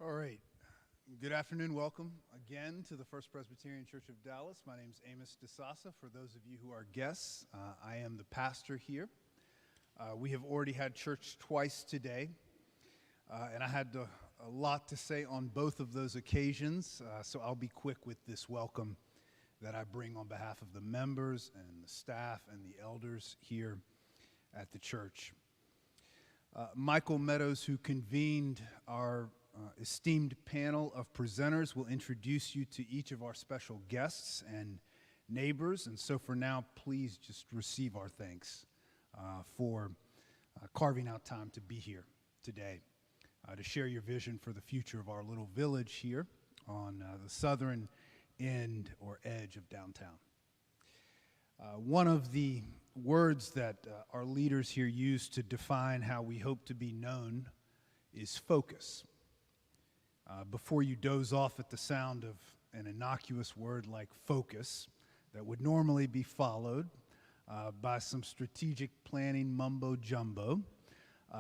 All right. Good afternoon. Welcome again to the First Presbyterian Church of Dallas. My name is Amos DeSasa. For those of you who are guests, I am the pastor here. We have already had church twice today, and I had a lot to say on both of those occasions, so I'll be quick with this welcome that I bring on behalf of the members and the staff and the elders here at the church. Michael Meadows, who convened our esteemed panel of presenters, will introduce you to each of our special guests and neighbors. And so for now, please just receive our thanks for carving out time to be here today to share your vision for the future of our little village here on the southern end or edge of downtown. One of the words that our leaders here use to define how we hope to be known is focus. Before you doze off at the sound of an innocuous word like focus that would normally be followed by some strategic planning mumbo-jumbo,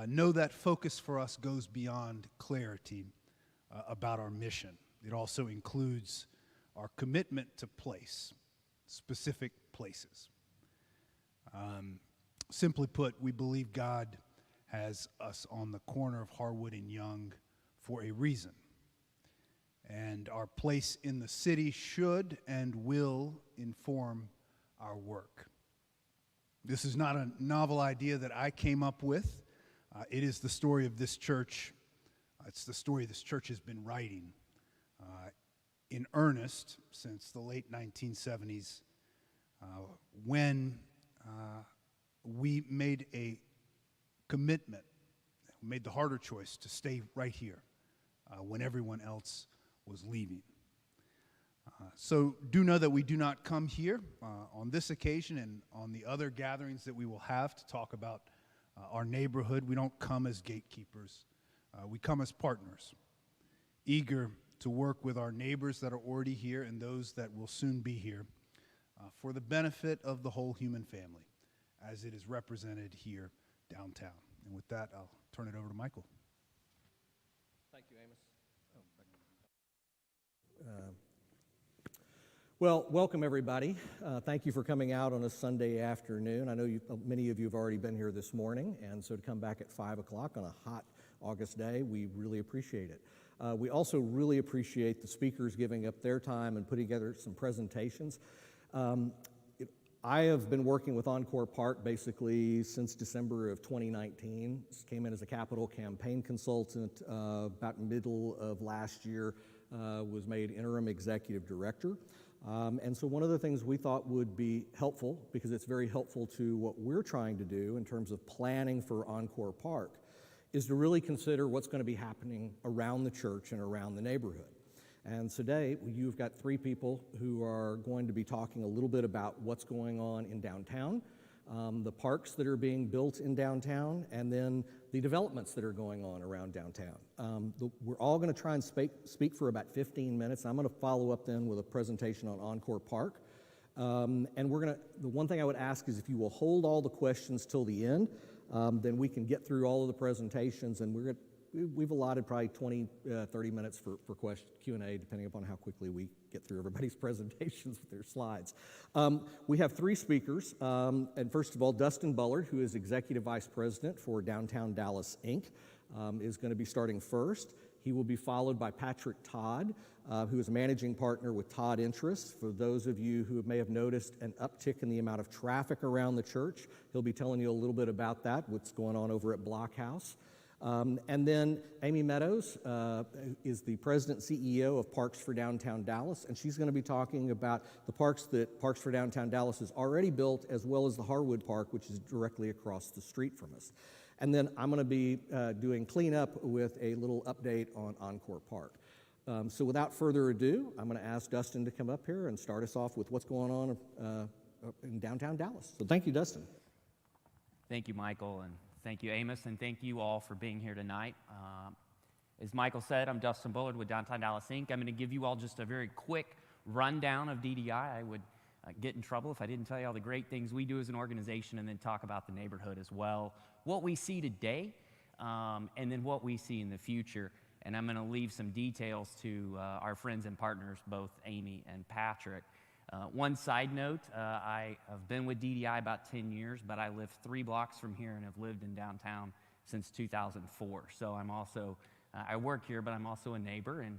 know that focus for us goes beyond clarity about our mission. It also includes our commitment to place, specific places. Simply put, we believe God has us on the corner of Harwood and Young for a reason. And our place in the city should and will inform our work. This is not a novel idea that I came up with. It is the story of this church. It's the story this church has been writing in earnest since the late 1970s when we made a commitment, made the harder choice to stay right here when everyone else was leaving. So do know that we do not come here on this occasion and on the other gatherings that we will have to talk about our neighborhood. We don't come as gatekeepers. We come as partners, eager to work with our neighbors that are already here and those that will soon be here for the benefit of the whole human family as it is represented here downtown. And with that, I'll turn it over to Michael. Thank you, Amos. Well, welcome everybody. Thank you for coming out on a Sunday afternoon. I know many of you have already been here this morning, and so to come back at 5 o'clock on a hot August day, we really appreciate it. We also really appreciate the speakers giving up their time and putting together some presentations. I have been working with Encore Park basically since December of 2019. Came in as a capital campaign consultant about middle of last year. Was made Interim Executive Director. And so one of the things we thought would be helpful, because it's very helpful to what we're trying to do in terms of planning for Encore Park, is to really consider what's going to be happening around the church and around the neighborhood. And today, you've got three people who are going to be talking a little bit about what's going on in downtown, the parks that are being built in downtown, and then the developments that are going on around downtown. We're all going to try and speak for about 15 minutes. I'm going to follow up then with a presentation on Encore Park. And the one thing I would ask is if you will hold all the questions till the end, then we can get through all of the presentations, and we've allotted probably 20, 30 minutes for Q&A, depending upon how quickly we get through everybody's presentations with their slides. We have three speakers, and first of all, Dustin Bullard, who is Executive Vice President for Downtown Dallas, Inc., is going to be starting first. He will be followed by Patrick Todd, who is Managing Partner with Todd Interests. For those of you who may have noticed an uptick in the amount of traffic around the church, he'll be telling you a little bit about that, what's going on over at Blockhouse. And then Amy Meadows is the President and CEO of Parks for Downtown Dallas, and she's going to be talking about the parks that Parks for Downtown Dallas has already built, as well as the Harwood Park, which is directly across the street from us. And then I'm going to be doing cleanup with a little update on Encore Park. So without further ado, I'm going to ask Dustin to come up here and start us off with what's going on in downtown Dallas. So thank you, Dustin. Thank you, Michael, and thank you, Amos, and thank you all for being here tonight. As Michael said, I'm Dustin Bullard with Downtown Dallas, Inc. I'm going to give you all just a very quick rundown of DDI. I would get in trouble if I didn't tell you all the great things we do as an organization and then talk about the neighborhood as well, what we see today, and then what we see in the future. and I'm going to leave some details to our friends and partners, both Amy and Patrick. One side note, I have been with DDI about 10 years, but I live 3 blocks from here and have lived in downtown since 2004. So I'm also, I work here, but I'm also a neighbor and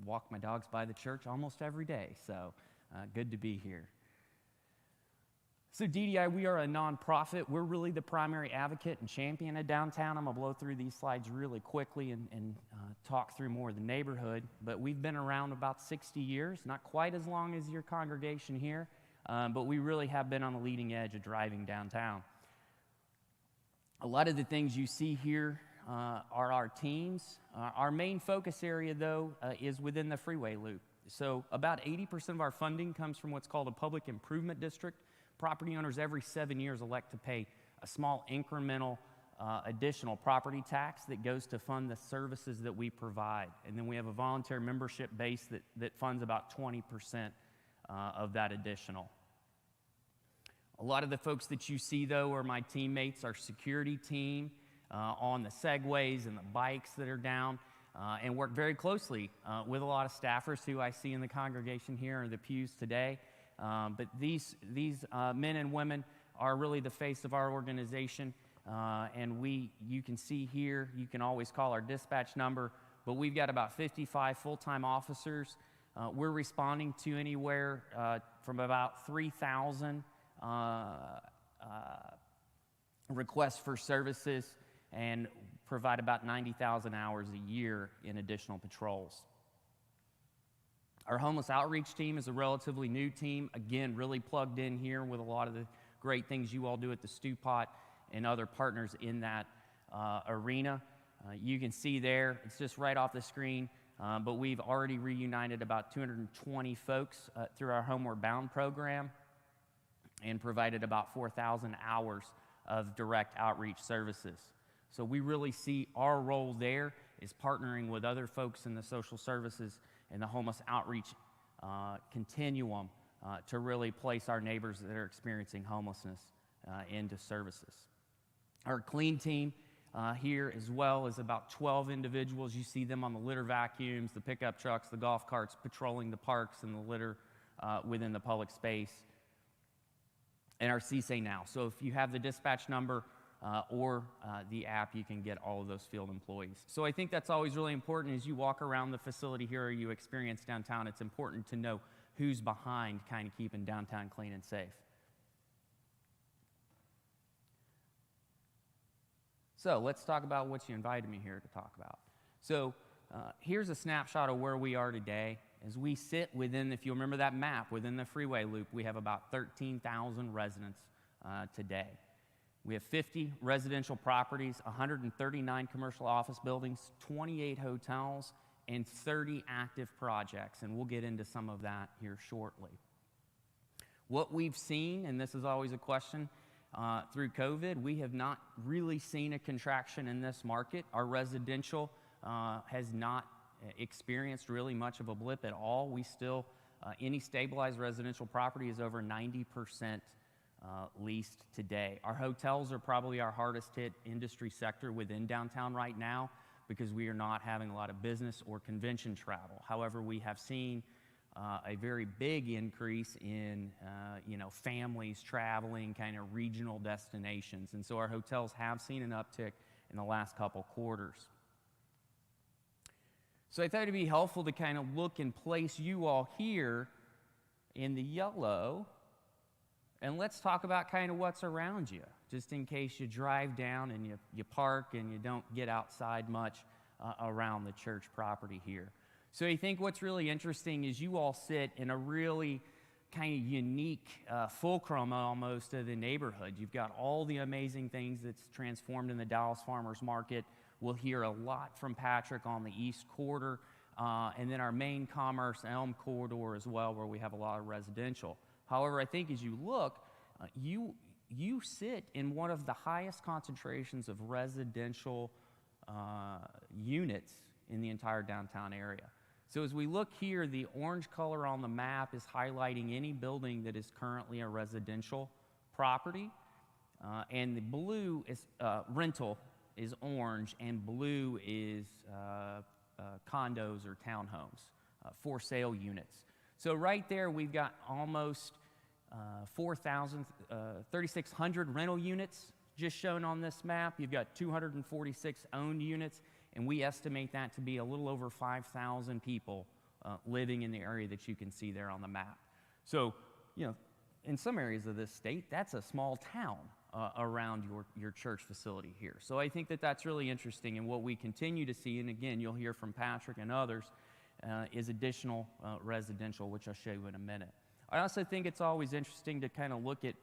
walk my dogs by the church almost every day. So good to be here. So DDI, we are a nonprofit. We're really the primary advocate and champion of downtown. I'm going to blow through these slides really quickly and talk through more of the neighborhood. But we've been around about 60 years, not quite as long as your congregation here, but we really have been on the leading edge of driving downtown. A lot of the things you see here are our teams. Our main focus area, though, is within the freeway loop. So about 80% of our funding comes from what's called a public improvement district. Property owners every 7 years elect to pay a small incremental additional property tax that goes to fund the services that we provide. And then we have a volunteer membership base that funds about 20% of that additional. A lot of the folks that you see, though, are my teammates, our security team on the segways and the bikes that are down, and work very closely with a lot of staffers who I see in the congregation here in the pews today. But these men and women are really the face of our organization, and you can see here, you can always call our dispatch number, but we've got about 55 full-time officers. We're responding to anywhere from about 3,000 requests for services and provide about 90,000 hours a year in additional patrols. Our homeless outreach team is a relatively new team, again, really plugged in here with a lot of the great things you all do at the Stewpot and other partners in that arena. You can see there, it's just right off the screen, but we've already reunited about 220 folks through our Homeward Bound program and provided about 4,000 hours of direct outreach services. So we really see our role there is partnering with other folks in the social services and the homeless outreach continuum to really place our neighbors that are experiencing homelessness into services. Our clean team here as well is about 12 individuals. You see them on the litter vacuums, the pickup trucks, the golf carts, patrolling the parks and the litter within the public space. And our CSA Now. So if you have the dispatch number or the app, you can get all of those field employees. So I think that's always really important as you walk around the facility here or you experience downtown. It's important to know who's behind kind of keeping downtown clean and safe. So let's talk about what you invited me here to talk about. So here's a snapshot of where we are today. As we sit within, if you remember that map, within the freeway loop, we have about 13,000 residents today. We have 50 residential properties, 139 commercial office buildings, 28 hotels, and 30 active projects, and we'll get into some of that here shortly. What we've seen, and this is always a question, through COVID, we have not really seen a contraction in this market. Our residential has not experienced really much of a blip at all. We still, any stabilized residential property is over 90% leased today. Our hotels are probably our hardest hit industry sector within downtown right now because we are not having a lot of business or convention travel. However, we have seen a very big increase in families traveling kind of regional destinations, and so our hotels have seen an uptick in the last couple quarters. So I thought it'd be helpful to kind of look and place you all here in the yellow, and let's talk about kind of what's around you, just in case you drive down and you park and you don't get outside much around the church property here. So I think what's really interesting is you all sit in a really kind of unique fulcrum almost of the neighborhood. You've got all the amazing things that's transformed in the Dallas Farmers Market. We'll hear a lot from Patrick on the East Quarter, and then our main Commerce Elm Corridor as well, where we have a lot of residential. However, I think as you look, you sit in one of the highest concentrations of residential units in the entire downtown area. So as we look here, the orange color on the map is highlighting any building that is currently a residential property, and the blue is rental is orange, and blue is condos or townhomes, for sale units. So right there, we've got almost 3,600 rental units just shown on this map. You've got 246 owned units, and we estimate that to be a little over 5,000 people living in the area that you can see there on the map. So, in some areas of this state, that's a small town around your church facility here. So I think that that's really interesting, and what we continue to see, and again, you'll hear from Patrick and others, is additional residential, which I'll show you in a minute. I also think it's always interesting to kind of look at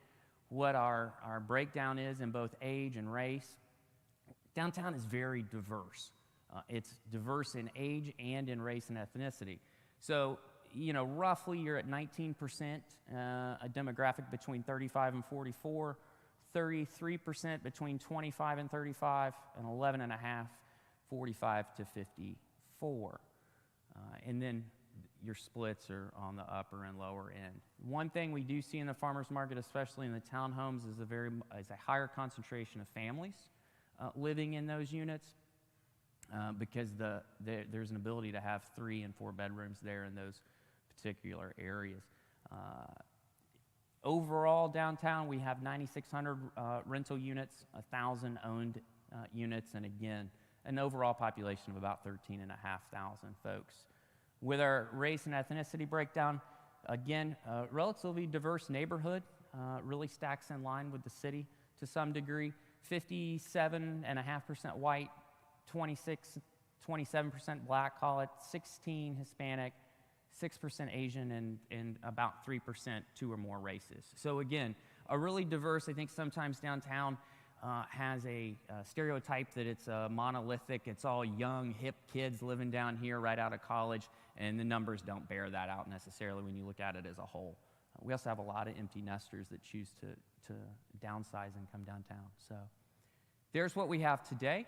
what our breakdown is in both age and race. Downtown is very diverse. It's diverse in age and in race and ethnicity. So, roughly you're at 19%, a demographic between 35 and 44, 33% between 25 and 35, and 11.5, 45 to 54. And then your splits are on the upper and lower end. One thing we do see in the farmers market, especially in the townhomes, is a higher concentration of families living in those units, because there's an ability to have 3 and 4 bedrooms there in those particular areas. Overall, downtown, we have 9,600 rental units, 1,000 owned units, and again, an overall population of about 13,500 folks. With our race and ethnicity breakdown, again, a relatively diverse neighborhood, really stacks in line with the city to some degree. 57.5% white, 27% black, call it, 16 Hispanic, 6% Asian, and about 3% 2 or more races. So again, a really diverse. I think sometimes downtown has a stereotype that it's monolithic. It's all young, hip kids living down here right out of college, and the numbers don't bear that out necessarily when you look at it as a whole. We also have a lot of empty nesters that choose to downsize and come downtown. So there's what we have today.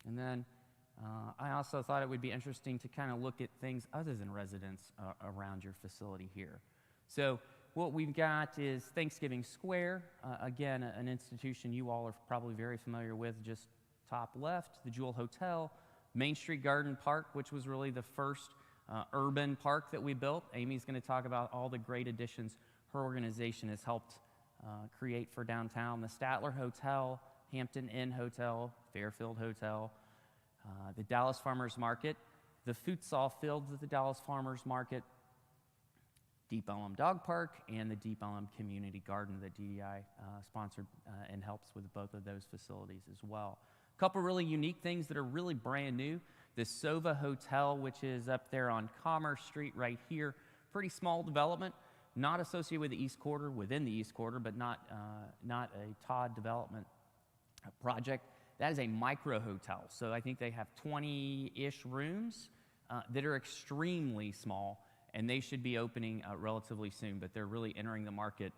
And then I also thought it would be interesting to kind of look at things other than residents around your facility here. So what we've got is Thanksgiving Square, again, an institution you all are probably very familiar with, just top left, the Jewel Hotel, Main Street Garden Park, which was really the first urban park that we built. Amy's going to talk about all the great additions her organization has helped create for downtown. The Statler Hotel, Hampton Inn Hotel, Fairfield Hotel, the Dallas Farmers Market, the futsal fields at the Dallas Farmers Market, Deep Ellum Dog Park, and the Deep Ellum Community Garden that DDI sponsored and helps with both of those facilities as well. A couple really unique things that are really brand new. The Sova Hotel, which is up there on Commerce Street right here, pretty small development, not associated with the East Quarter, within the East Quarter, but not a Todd development project. That is a micro hotel. So I think they have 20-ish rooms that are extremely small, and they should be opening relatively soon, but they're really entering the market.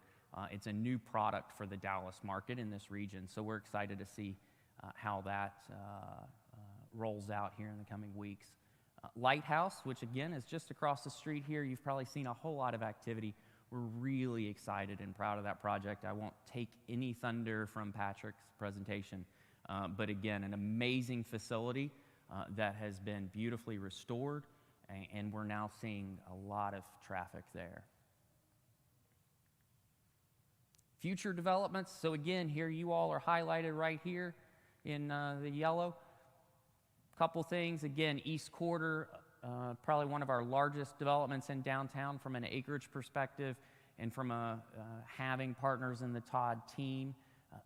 It's a new product for the Dallas market in this region, so we're excited to see how that rolls out here in the coming weeks. Lighthouse, which again is just across the street here. You've probably seen a whole lot of activity. We're really excited and proud of that project. I won't take any thunder from Patrick's presentation, but again, an amazing facility that has been beautifully restored, and we're now seeing a lot of traffic there. Future developments. So again, here you all are highlighted right here in the yellow. Couple things. Again, East Quarter, probably one of our largest developments in downtown from an acreage perspective, and from having partners in the Todd team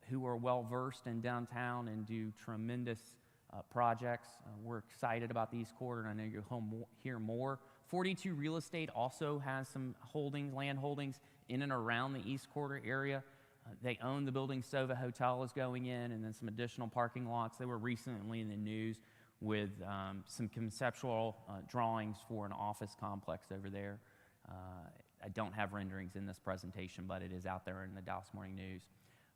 who are well-versed in downtown and do tremendous projects. We're excited about the East Quarter, and I know you'll hear more. 42 Real Estate also has some land holdings in and around the East Quarter area. They own the building Sova Hotel is going in, and then some additional parking lots. They were recently in the news with some conceptual drawings for an office complex over there. I don't have renderings in this presentation, but it is out there in the Dallas Morning News.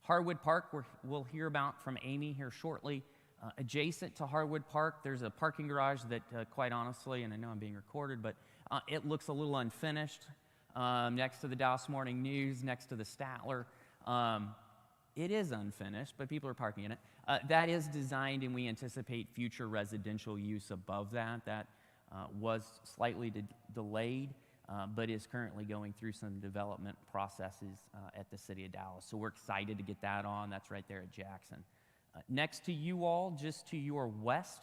Harwood Park, we'll hear about from Amy here shortly. Adjacent to Harwood Park, there's a parking garage that, quite honestly, and I know I'm being recorded, but it looks a little unfinished next to the Dallas Morning News, next to the Statler. It is unfinished, but people are parking in it. That is designed, and we anticipate future residential use above that. That was slightly delayed, but is currently going through some development processes at the City of Dallas. So we're excited to get that on. That's right there at Jackson. Next to you all, just to your west,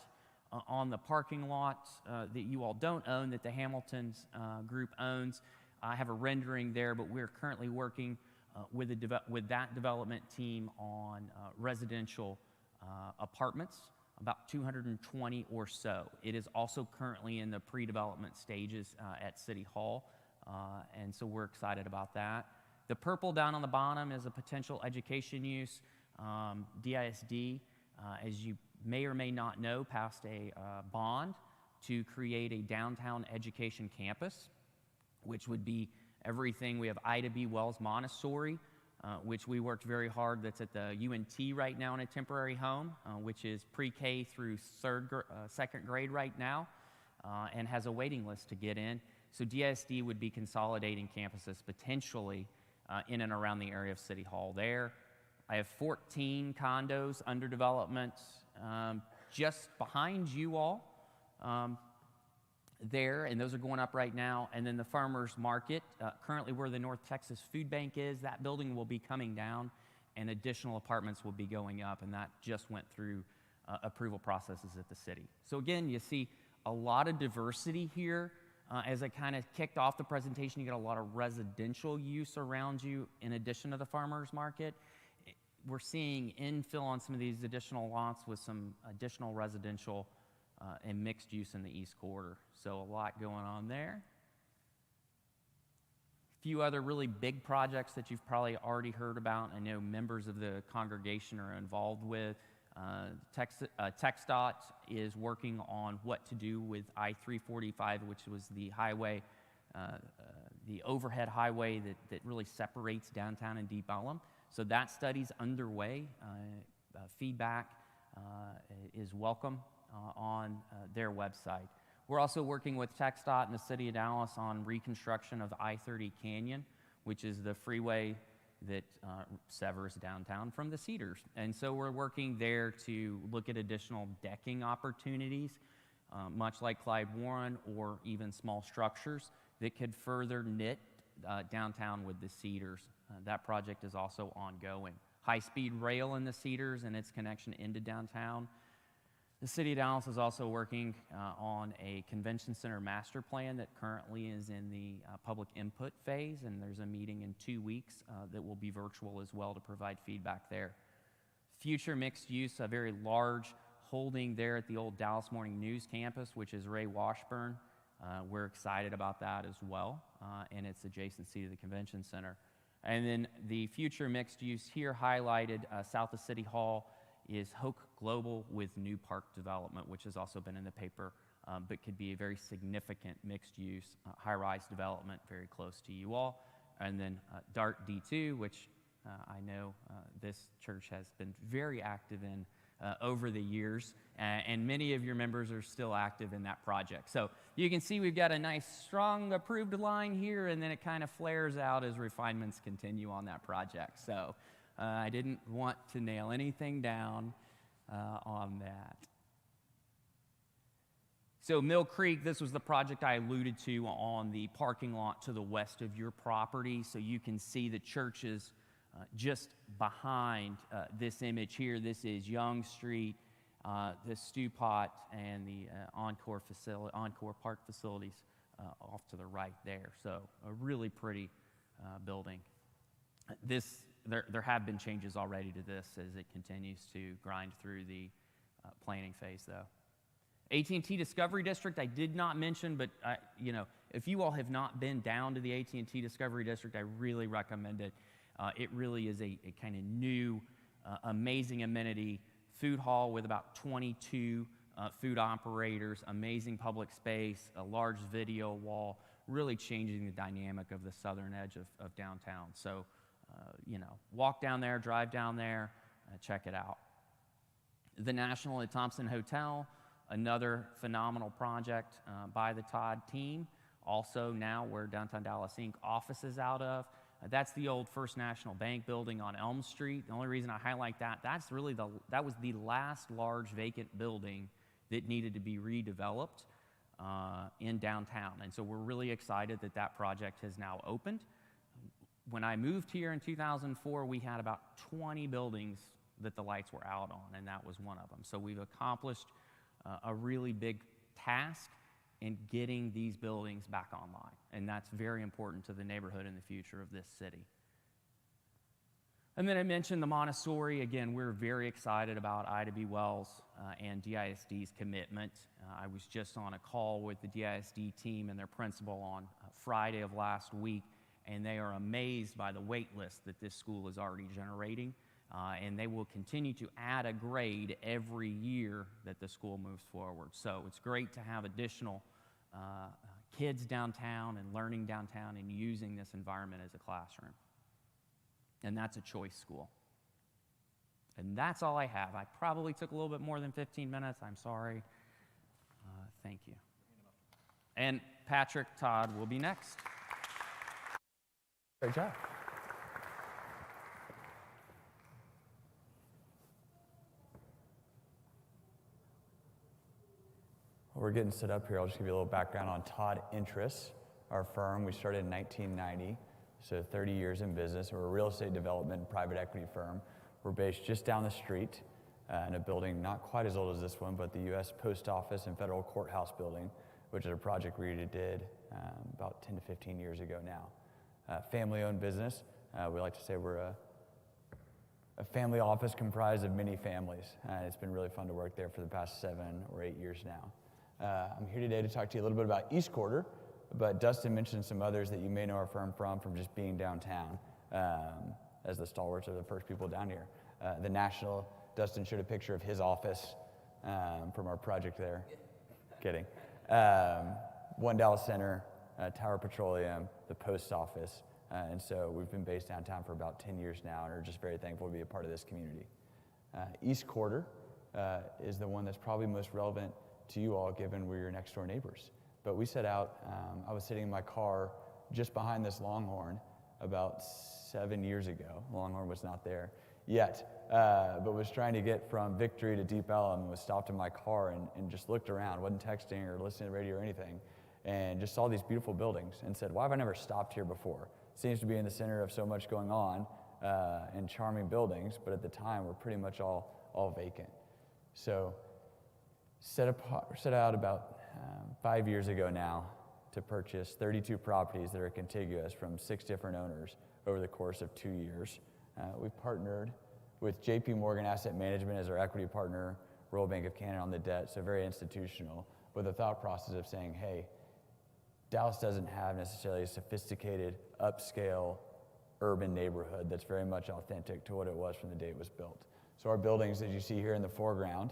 on the parking lot that you all don't own, that the Hamiltons group owns. I have a rendering there, but we're currently working with that development team on residential apartments, about 220 or so. It is also currently in the pre-development stages at City Hall, and so we're excited about that. The purple down on the bottom is a potential education use. DISD, as you may or may not know, passed a bond to create a downtown education campus, which would be everything. We have Ida B. Wells Montessori, which we worked very hard. That's at the UNT right now in a temporary home, which is pre-K through second grade right now, and has a waiting list to get in. So DISD would be consolidating campuses potentially in and around the area of City Hall there. I have 14 condos under development just behind you all there, and those are going up right now. And then the farmers market, currently where the North Texas Food Bank is, that building will be coming down, and additional apartments will be going up, and that just went through approval processes at the city. So again, you see a lot of diversity here. As I kind of kicked off the presentation, you get a lot of residential use around you in addition to the farmers market. We're seeing infill on some of these additional lots with some additional residential and mixed use in the East Quarter. So a lot going on there. A few other really big projects that you've probably already heard about. I know members of the congregation are involved with. TxDOT is working on what to do with I-345, which was the highway, the overhead highway that really separates downtown and Deep Ellum. So that study's underway. Feedback is welcome on their website. We're also working with TxDOT and the City of Dallas on reconstruction of I-30 Canyon, which is the freeway that severs downtown from the Cedars. And so we're working there to look at additional decking opportunities, much like Clyde Warren, or even small structures that could further knit downtown with the Cedars. That project is also ongoing. High-speed rail in the Cedars and its connection into downtown. The City of Dallas is also working on a convention center master plan that currently is in the public input phase, and there's a meeting in 2 weeks that will be virtual as well to provide feedback there. Future mixed use, a very large holding there at the old Dallas Morning News campus, which is Ray Washburn. We're excited about that as well, and its adjacency to the convention center. And then the future mixed use here highlighted south of City Hall is Hoke Global with new park development, which has also been in the paper, but could be a very significant mixed use high-rise development very close to you all. And then DART D2, which I know this church has been very active in over the years, and many of your members are still active in that project. So you can see we've got a nice, strong approved line here, and then it kind of flares out as refinements continue on that project. So I didn't want to nail anything down on that. So Mill Creek, this was the project I alluded to on the parking lot to the west of your property. So you can see the churches just behind this image here. This is Young Street, the Stewpot, and the Encore Park facilities off to the right there. So a really pretty building. There have been changes already to this as it continues to grind through the planning phase, though. AT&T Discovery District, I did not mention, but if you all have not been down to the AT&T Discovery District, I really recommend it. It really is a kind of new, amazing amenity food hall with about 22 food operators, amazing public space, a large video wall, really changing the dynamic of the southern edge of downtown. So, walk down there, drive down there, check it out. The National at Thompson Hotel, another phenomenal project by the Todd team. Also now where Downtown Dallas Inc. office is out of. That's the old First National Bank building on Elm Street. The only reason I highlight that, that was the last large vacant building that needed to be redeveloped in downtown. And so we're really excited that that project has now opened. When I moved here in 2004, we had about 20 buildings that the lights were out on, and that was one of them. So we've accomplished a really big task in getting these buildings back online, and that's very important to the neighborhood and the future of this city. And then I mentioned the Montessori. Again, we're very excited about Ida B. Wells and DISD's commitment. I was just on a call with the DISD team and their principal on Friday of last week, and they are amazed by the wait list that this school is already generating. And they will continue to add a grade every year that the school moves forward. So it's great to have additional kids downtown and learning downtown and using this environment as a classroom. And that's a choice school. And that's all I have. I probably took a little bit more than 15 minutes. I'm sorry. Thank you. And Patrick Todd will be next. Great job. We're getting set up here. I'll just give you a little background on Todd Interests, our firm. We started in 1990, so 30 years in business. We're a real estate development and private equity firm. We're based just down the street in a building not quite as old as this one, but the U.S. Post Office and Federal Courthouse building, which is a project we did about 10 to 15 years ago now. Family-owned business. We like to say we're a family office comprised of many families. It's been really fun to work there for the past 7 or 8 years now. I'm here today to talk to you a little bit about East Quarter, but Dustin mentioned some others that you may know our firm from just being downtown, as the stalwarts are the first people down here. The National, Dustin showed a picture of his office from our project there. Kidding. One Dallas Center, Tower Petroleum, the Post Office, and so we've been based downtown for about 10 years now and are just very thankful to be a part of this community. East Quarter is the one that's probably most relevant to you all, given we're your next door neighbors. But we set out, I was sitting in my car just behind this Longhorn about 7 years ago. Longhorn was not there yet, but was trying to get from Victory to Deep Ellum, and was stopped in my car and just looked around, wasn't texting or listening to the radio or anything, and just saw these beautiful buildings and said, why have I never stopped here before? Seems to be in the center of so much going on and charming buildings, but at the time were pretty much all vacant. So set out about 5 years ago now to purchase 32 properties that are contiguous from 6 different owners over the course of 2 years. We've partnered with JP Morgan Asset Management as our equity partner, Royal Bank of Canada on the debt, so very institutional, with the thought process of saying, hey, Dallas doesn't have necessarily a sophisticated, upscale, urban neighborhood that's very much authentic to what it was from the day it was built. So our buildings, as you see here in the foreground,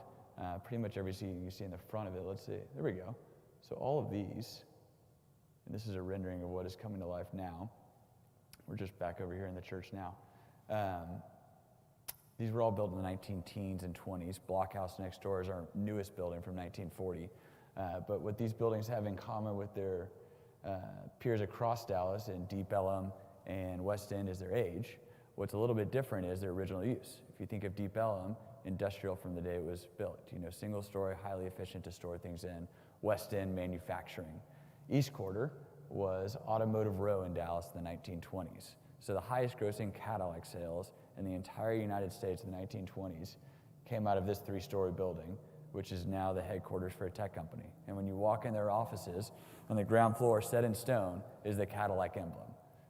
pretty much everything you see in the front of it, let's see, there we go. So all of these, and this is a rendering of what is coming to life now. We're just back over here in the church now. These were all built in the 19-teens and 20s. Blockhouse next door is our newest building from 1940. But what these buildings have in common with their peers across Dallas in Deep Ellum and West End is their age. What's a little bit different is their original use. If you think of Deep Ellum, industrial from the day it was built. Single story, highly efficient to store things in. West End, manufacturing. East Quarter was Automotive Row in Dallas in the 1920s. So the highest grossing Cadillac sales in the entire United States in the 1920s came out of this 3-story building, which is now the headquarters for a tech company. And when you walk in their offices, on the ground floor, set in stone, is the Cadillac emblem.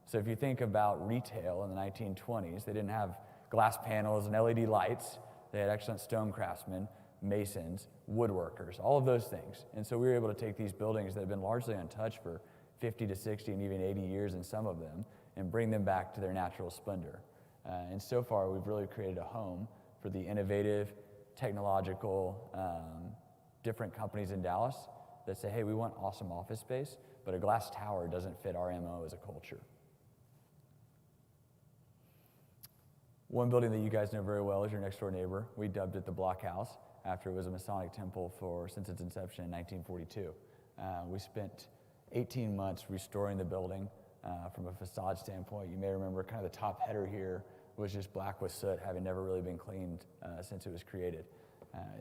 So if you think about retail in the 1920s, they didn't have glass panels and LED lights. They had excellent stone craftsmen, masons, woodworkers, all of those things. And so we were able to take these buildings that have been largely untouched for 50 to 60 and even 80 years in some of them and bring them back to their natural splendor. And so far, we've really created a home for the innovative, technological, different companies in Dallas that say, hey, we want awesome office space, but a glass tower doesn't fit our MO as a culture. One building that you guys know very well is your next door neighbor. We dubbed it the Blockhouse after it was a Masonic Temple since its inception in 1942. We spent 18 months restoring the building, From a facade standpoint, you may remember kind of the top header here was just black with soot, having never really been cleaned since it was created.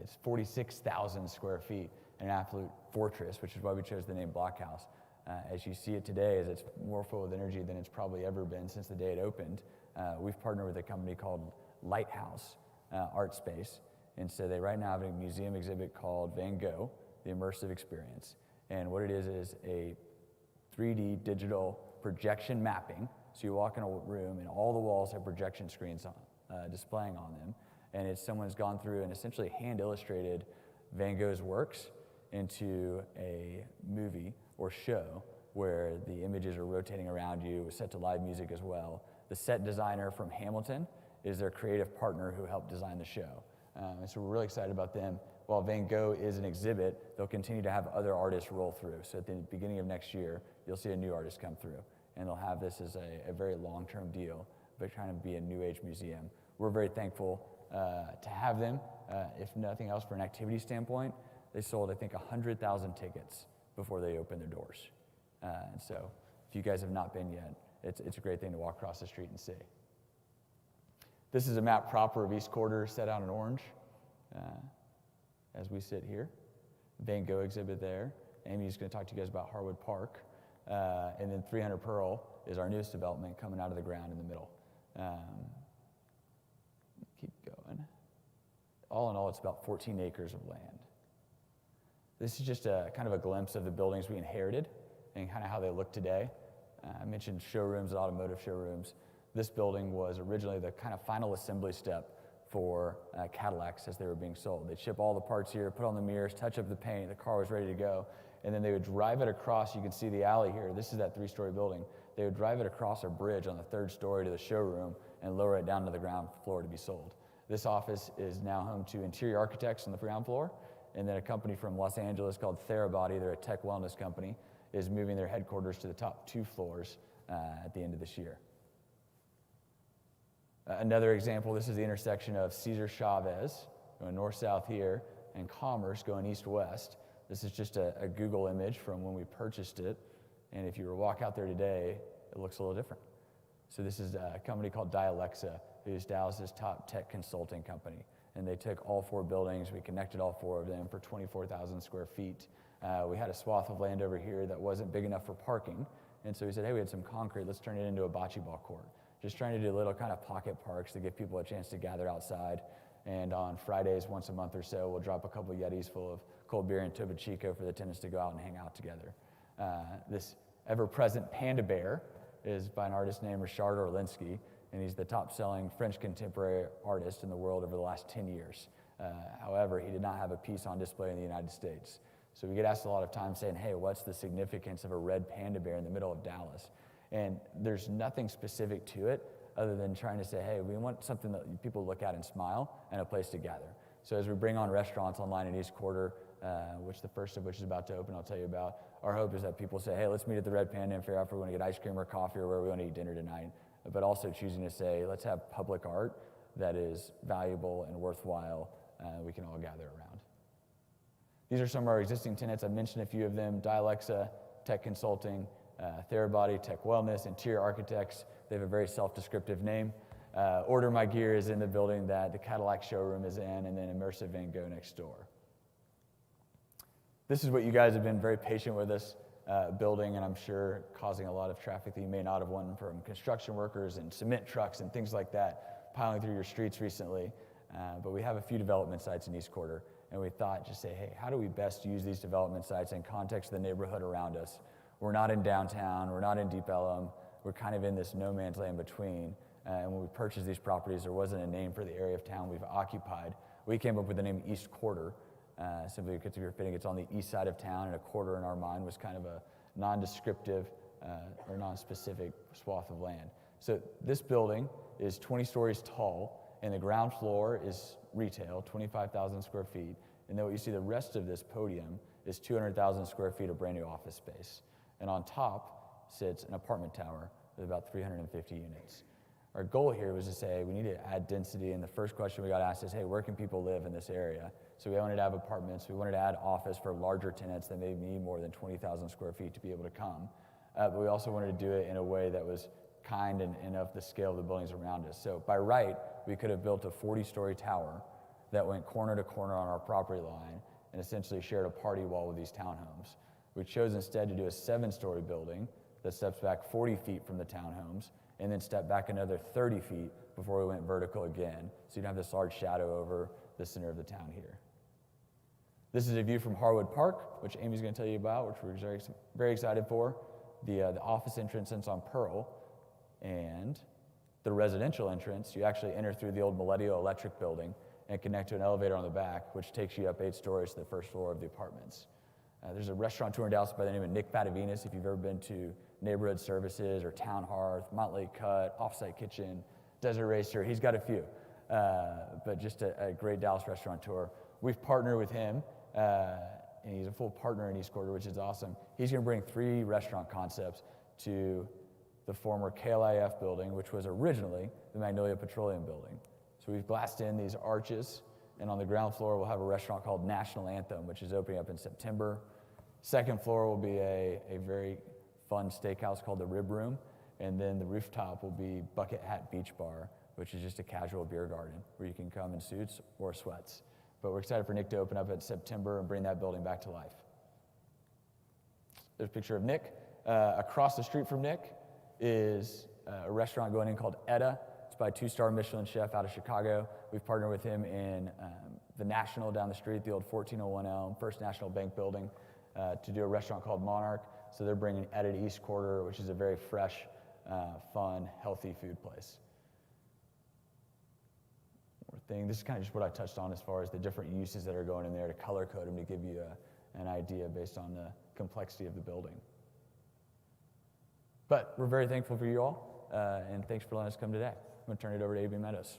It's 46,000 square feet, an absolute fortress, which is why we chose the name Blockhouse. As you see it today, as it's more full of energy than it's probably ever been since the day it opened. We've partnered with a company called Lighthouse Art Space, and so they right now have a museum exhibit called Van Gogh, the Immersive Experience. And what it is a 3D digital projection mapping. So you walk in a room and all the walls have projection screens on, displaying on them. And it's someone's gone through and essentially hand illustrated Van Gogh's works into a movie or show where the images are rotating around you, set to live music as well. The set designer from Hamilton is their creative partner who helped design the show. And so we're really excited about them. While Van Gogh is an exhibit, they'll continue to have other artists roll through. So at the beginning of next year, you'll see a new artist come through. And they'll have this as a very long-term deal, but trying to be a new age museum. We're very thankful to have them. If nothing else, for an activity standpoint, they sold, I think, 100,000 tickets before they opened their doors. And so if you guys have not been yet, it's a great thing to walk across the street and see. This is a map proper of East Quarter set out in orange as we sit here. Van Gogh exhibit there. Amy's going to talk to you guys about Harwood Park. And then 300 Pearl is our newest development coming out of the ground in the middle. Keep going. All in all, it's about 14 acres of land. This is just a kind of a glimpse of the buildings we inherited and kind of how they look today. I mentioned showrooms, automotive showrooms. This building was originally the kind of final assembly step for Cadillacs as they were being sold. They'd ship all the parts here, put on the mirrors, touch up the paint, the car was ready to go, and then they would drive it across. You can see the alley here. This is that 3-story building. They would drive it across a bridge on the 3rd story to the showroom and lower it down to the ground floor to be sold. This office is now home to interior architects on the ground floor, and then a company from Los Angeles called Therabody, they're a tech wellness company, is moving their headquarters to the top 2 floors at the end of this year. Another example, this is the intersection of Cesar Chavez, going north-south here, and Commerce going east-west. This is just a Google image from when we purchased it, and if you were to walk out there today, it looks a little different. So this is a company called Dialexa, who's Dallas's top tech consulting company, and they took all 4 buildings, we connected all 4 of them for 24,000 square feet. We had a swath of land over here that wasn't big enough for parking, and so we said, hey, we had some concrete, let's turn it into a bocce ball court. Just trying to do little kind of pocket parks to give people a chance to gather outside. And on Fridays, once a month or so, we'll drop a couple of Yetis full of cold beer and Topo Chico for the tenants to go out and hang out together. This ever-present panda bear is by an artist named Richard Orlinsky, and he's the top-selling French contemporary artist in the world over the last 10 years. However, he did not have a piece on display in the United States. So we get asked a lot of times saying, hey, what's the significance of a red panda bear in the middle of Dallas? And there's nothing specific to it other than trying to say, hey, we want something that people look at and smile and a place to gather. So as we bring on restaurants online in East Quarter, which the first of which is about to open, I'll tell you about, our hope is that people say, hey, let's meet at the Red Panda and figure out if we want to get ice cream or coffee or where we want to eat dinner tonight. But also choosing to say, let's have public art that is valuable and worthwhile, we can all gather around. These are some of our existing tenants. I mentioned a few of them: Dialexa, Tech Consulting, Therabody, Tech Wellness, Interior Architects. They have a very self-descriptive name. Order My Gear is in the building that the Cadillac showroom is in, and then Immersive Van Gogh next door. This is what you guys have been very patient with us building, and I'm sure causing a lot of traffic that you may not have wanted from construction workers and cement trucks and things like that piling through your streets recently. But we have a few development sites in East Quarter, and we thought, just say, hey, how do we best use these development sites in context of the neighborhood around us? We're not in downtown, we're not in Deep Ellum, we're kind of in this no man's land between. And when we purchased these properties, there wasn't a name for the area of town we've occupied. We came up with the name East Quarter, simply because if you're fitting, it's on the east side of town, and a quarter in our mind was kind of a non-descriptive or non-specific swath of land. So this building is 20 stories tall, and the ground floor is retail, 25,000 square feet. And then what you see the rest of this podium is 200,000 square feet of brand new office space. And on top sits an apartment tower with about 350 units. Our goal here was to say we need to add density, and the first question we got asked is, hey, where can people live in this area? So we wanted to have apartments, we wanted to add office for larger tenants that may need more than 20,000 square feet to be able to come. but we also wanted to do it in a way that was kind and of the scale of the buildings around us. So by right, we could have built a 40-story tower that went corner to corner on our property line and essentially shared a party wall with these townhomes. We chose instead to do a 7-story building that steps back 40 feet from the townhomes and then step back another 30 feet before we went vertical again. So you don't have this large shadow over the center of the town here. This is a view from Harwood Park, which Amy's going to tell you about, which we're very, very excited for. The office entrance is on Pearl, and the residential entrance, you actually enter through the old Millennial Electric building and connect to an elevator on the back, which takes you up 8 stories to the first floor of the apartments. There's a restaurateur in Dallas by the name of Nick Patavinas. If you've ever been to Neighborhood Services or Town Hearth, Motley Cut, Offsite Kitchen, Desert Racer, he's got a few, but just a great Dallas restaurateur. We've partnered with him, and he's a full partner in East Quarter, which is awesome. He's going to bring 3 restaurant concepts to the former KLIF building, which was originally the Magnolia Petroleum building. So we've glassed in these arches, and on the ground floor we'll have a restaurant called National Anthem, which is opening up in September. Second floor will be a very fun steakhouse called the Rib Room, and then the rooftop will be Bucket Hat Beach Bar, which is just a casual beer garden where you can come in suits or sweats. But we're excited for Nick to open up in September and bring that building back to life. There's a picture of Nick. Across the street from Nick is a restaurant going in called Etta. It's by a 2-star Michelin chef out of Chicago. We've partnered with him in the National down the street, the old 1401 Elm, First National Bank building, to do a restaurant called Monarch. So they're bringing Etta to East Quarter, which is a very fresh, fun, healthy food place. More thing. This is kind of just what I touched on as far as the different uses that are going in there to color code them to give you an idea based on the complexity of the building. But we're very thankful for you all, and thanks for letting us come today. I'm going to turn it over to A.B. Meadows.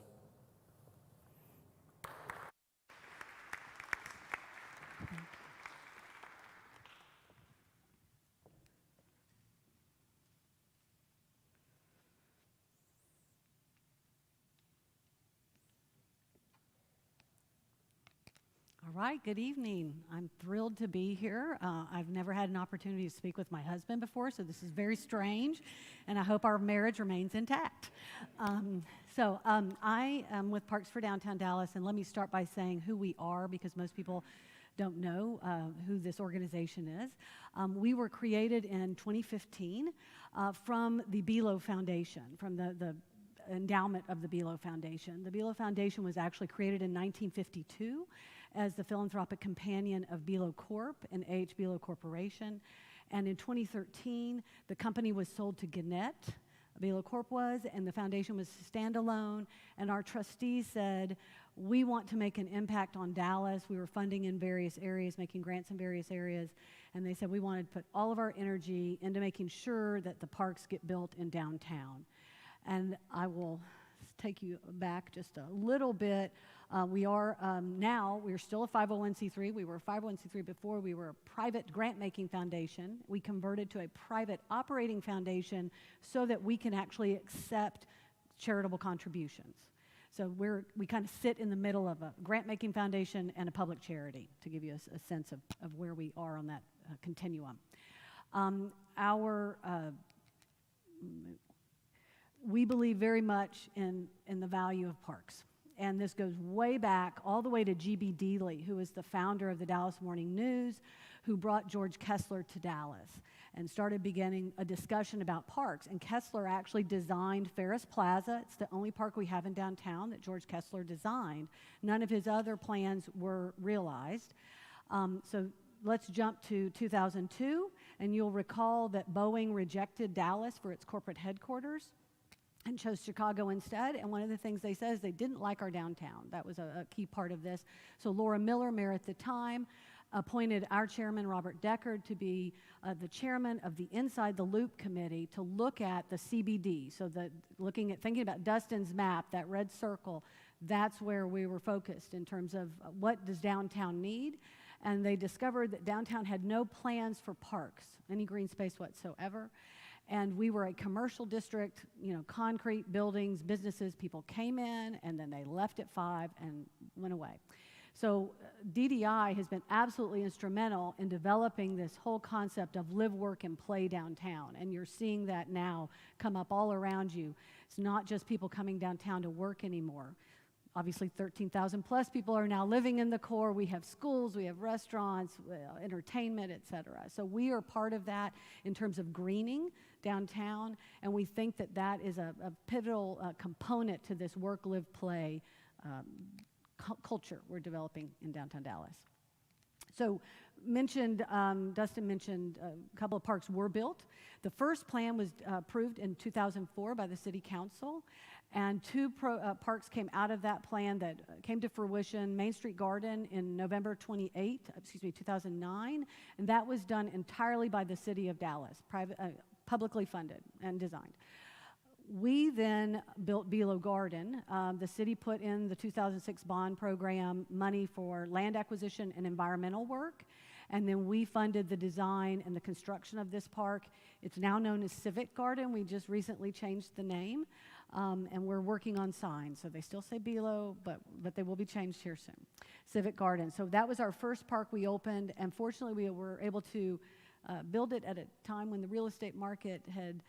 All right, good evening. I'm thrilled to be here. I've never had an opportunity to speak with my husband before, so this is very strange, and I hope our marriage remains intact. I am with Parks for Downtown Dallas, and let me start by saying who we are, because most people don't know who this organization is. We were created in 2015 from the Below Foundation, from the endowment of the Below Foundation. The Below Foundation was actually created in 1952 as the philanthropic companion of Below Corp and A.H. Below Corporation. And in 2013, the company was sold to Gannett, Below Corp was, and the foundation was standalone. And our trustees said, we want to make an impact on Dallas. We were funding in various areas, making grants in various areas. And they said we wanted to put all of our energy into making sure that the parks get built in downtown. And I will take you back just a little bit. We're still a 501c3. We were a 501c3 before. We were a private grant-making foundation. We converted to a private operating foundation so that we can actually accept charitable contributions. So we kind of sit in the middle of a grant-making foundation and a public charity, to give you a sense of where we are on that continuum. We believe very much in the value of parks. And this goes way back, all the way to G.B. Dealey, who is the founder of the Dallas Morning News, who brought George Kessler to Dallas and started beginning a discussion about parks. And Kessler actually designed Ferris Plaza. It's the only park we have in downtown that George Kessler designed. None of his other plans were realized. So let's jump to 2002, and you'll recall that Boeing rejected Dallas for its corporate headquarters and chose Chicago instead. And one of the things they said is they didn't like our downtown. That was a key part of this. So Laura Miller, mayor at the time, appointed our chairman, Robert Deckard, to be the chairman of the Inside the Loop committee to look at the CBD. So thinking about Dustin's map, that red circle, that's where we were focused in terms of what does downtown need. And they discovered that downtown had no plans for parks, any green space whatsoever. And we were a commercial district, concrete buildings, businesses, people came in, and then they left at 5 and went away. So DDI has been absolutely instrumental in developing this whole concept of live, work, and play downtown. And you're seeing that now come up all around you. It's not just people coming downtown to work anymore. Obviously, 13,000 plus people are now living in the core. We have schools, we have restaurants, entertainment, et cetera. So we are part of that in terms of greening downtown, and we think that that is a pivotal component to this work, live, play culture we're developing in downtown Dallas. So Dustin mentioned a couple of parks were built. The first plan was approved in 2004 by the City Council, and two parks came out of that plan that came to fruition. Main Street Garden in November 2009, and that was done entirely by the City of Dallas, publicly funded and designed. We then built Below Garden. The city put in the 2006 bond program money for land acquisition and environmental work, and then we funded the design and the construction of this park. It's now known as Civic Garden. We just recently changed the name, and we're working on signs. So they still say Below, but they will be changed here soon. Civic Garden. So that was our first park we opened, and fortunately we were able to build it at a time when the real estate market had,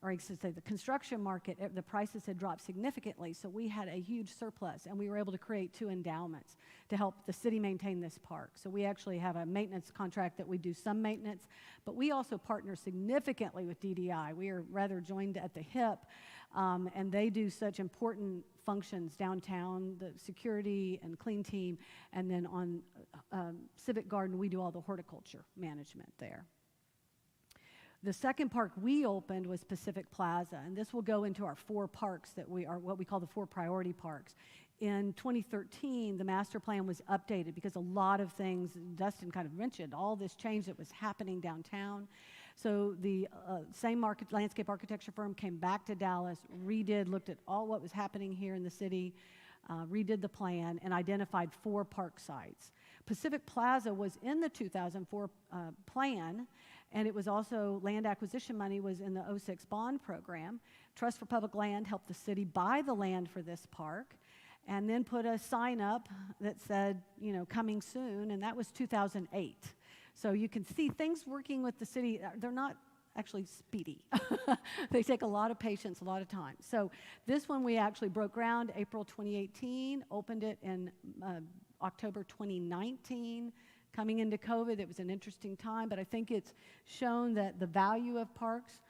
or I should say the construction market, the prices had dropped significantly, so we had a huge surplus, and we were able to create 2 endowments to help the city maintain this park. So we actually have a maintenance contract that we do some maintenance, but we also partner significantly with DDI. We are rather joined at the hip, and they do such important functions downtown, the security and clean team, and then on Civic Garden, we do all the horticulture management there. The second park we opened was Pacific Plaza, and this will go into our 4 parks that we are what we call the 4 priority parks. In 2013, the master plan was updated because a lot of things, Dustin kind of mentioned, all this change that was happening downtown. So the same landscape architecture firm came back to Dallas, looked at all what was happening here in the city, redid the plan, and identified 4 park sites. Pacific Plaza was in the 2004 plan, and it was also land acquisition money was in the 06 bond program. Trust for Public Land helped the city buy the land for this park, and then put a sign up that said, coming soon, and that was 2008. So you can see things working with the city, they're not actually speedy. They take a lot of patience, a lot of time. So this one we actually broke ground April 2018, opened it in October 2019. Coming into COVID, it was an interesting time, but I think it's shown that the value of parks,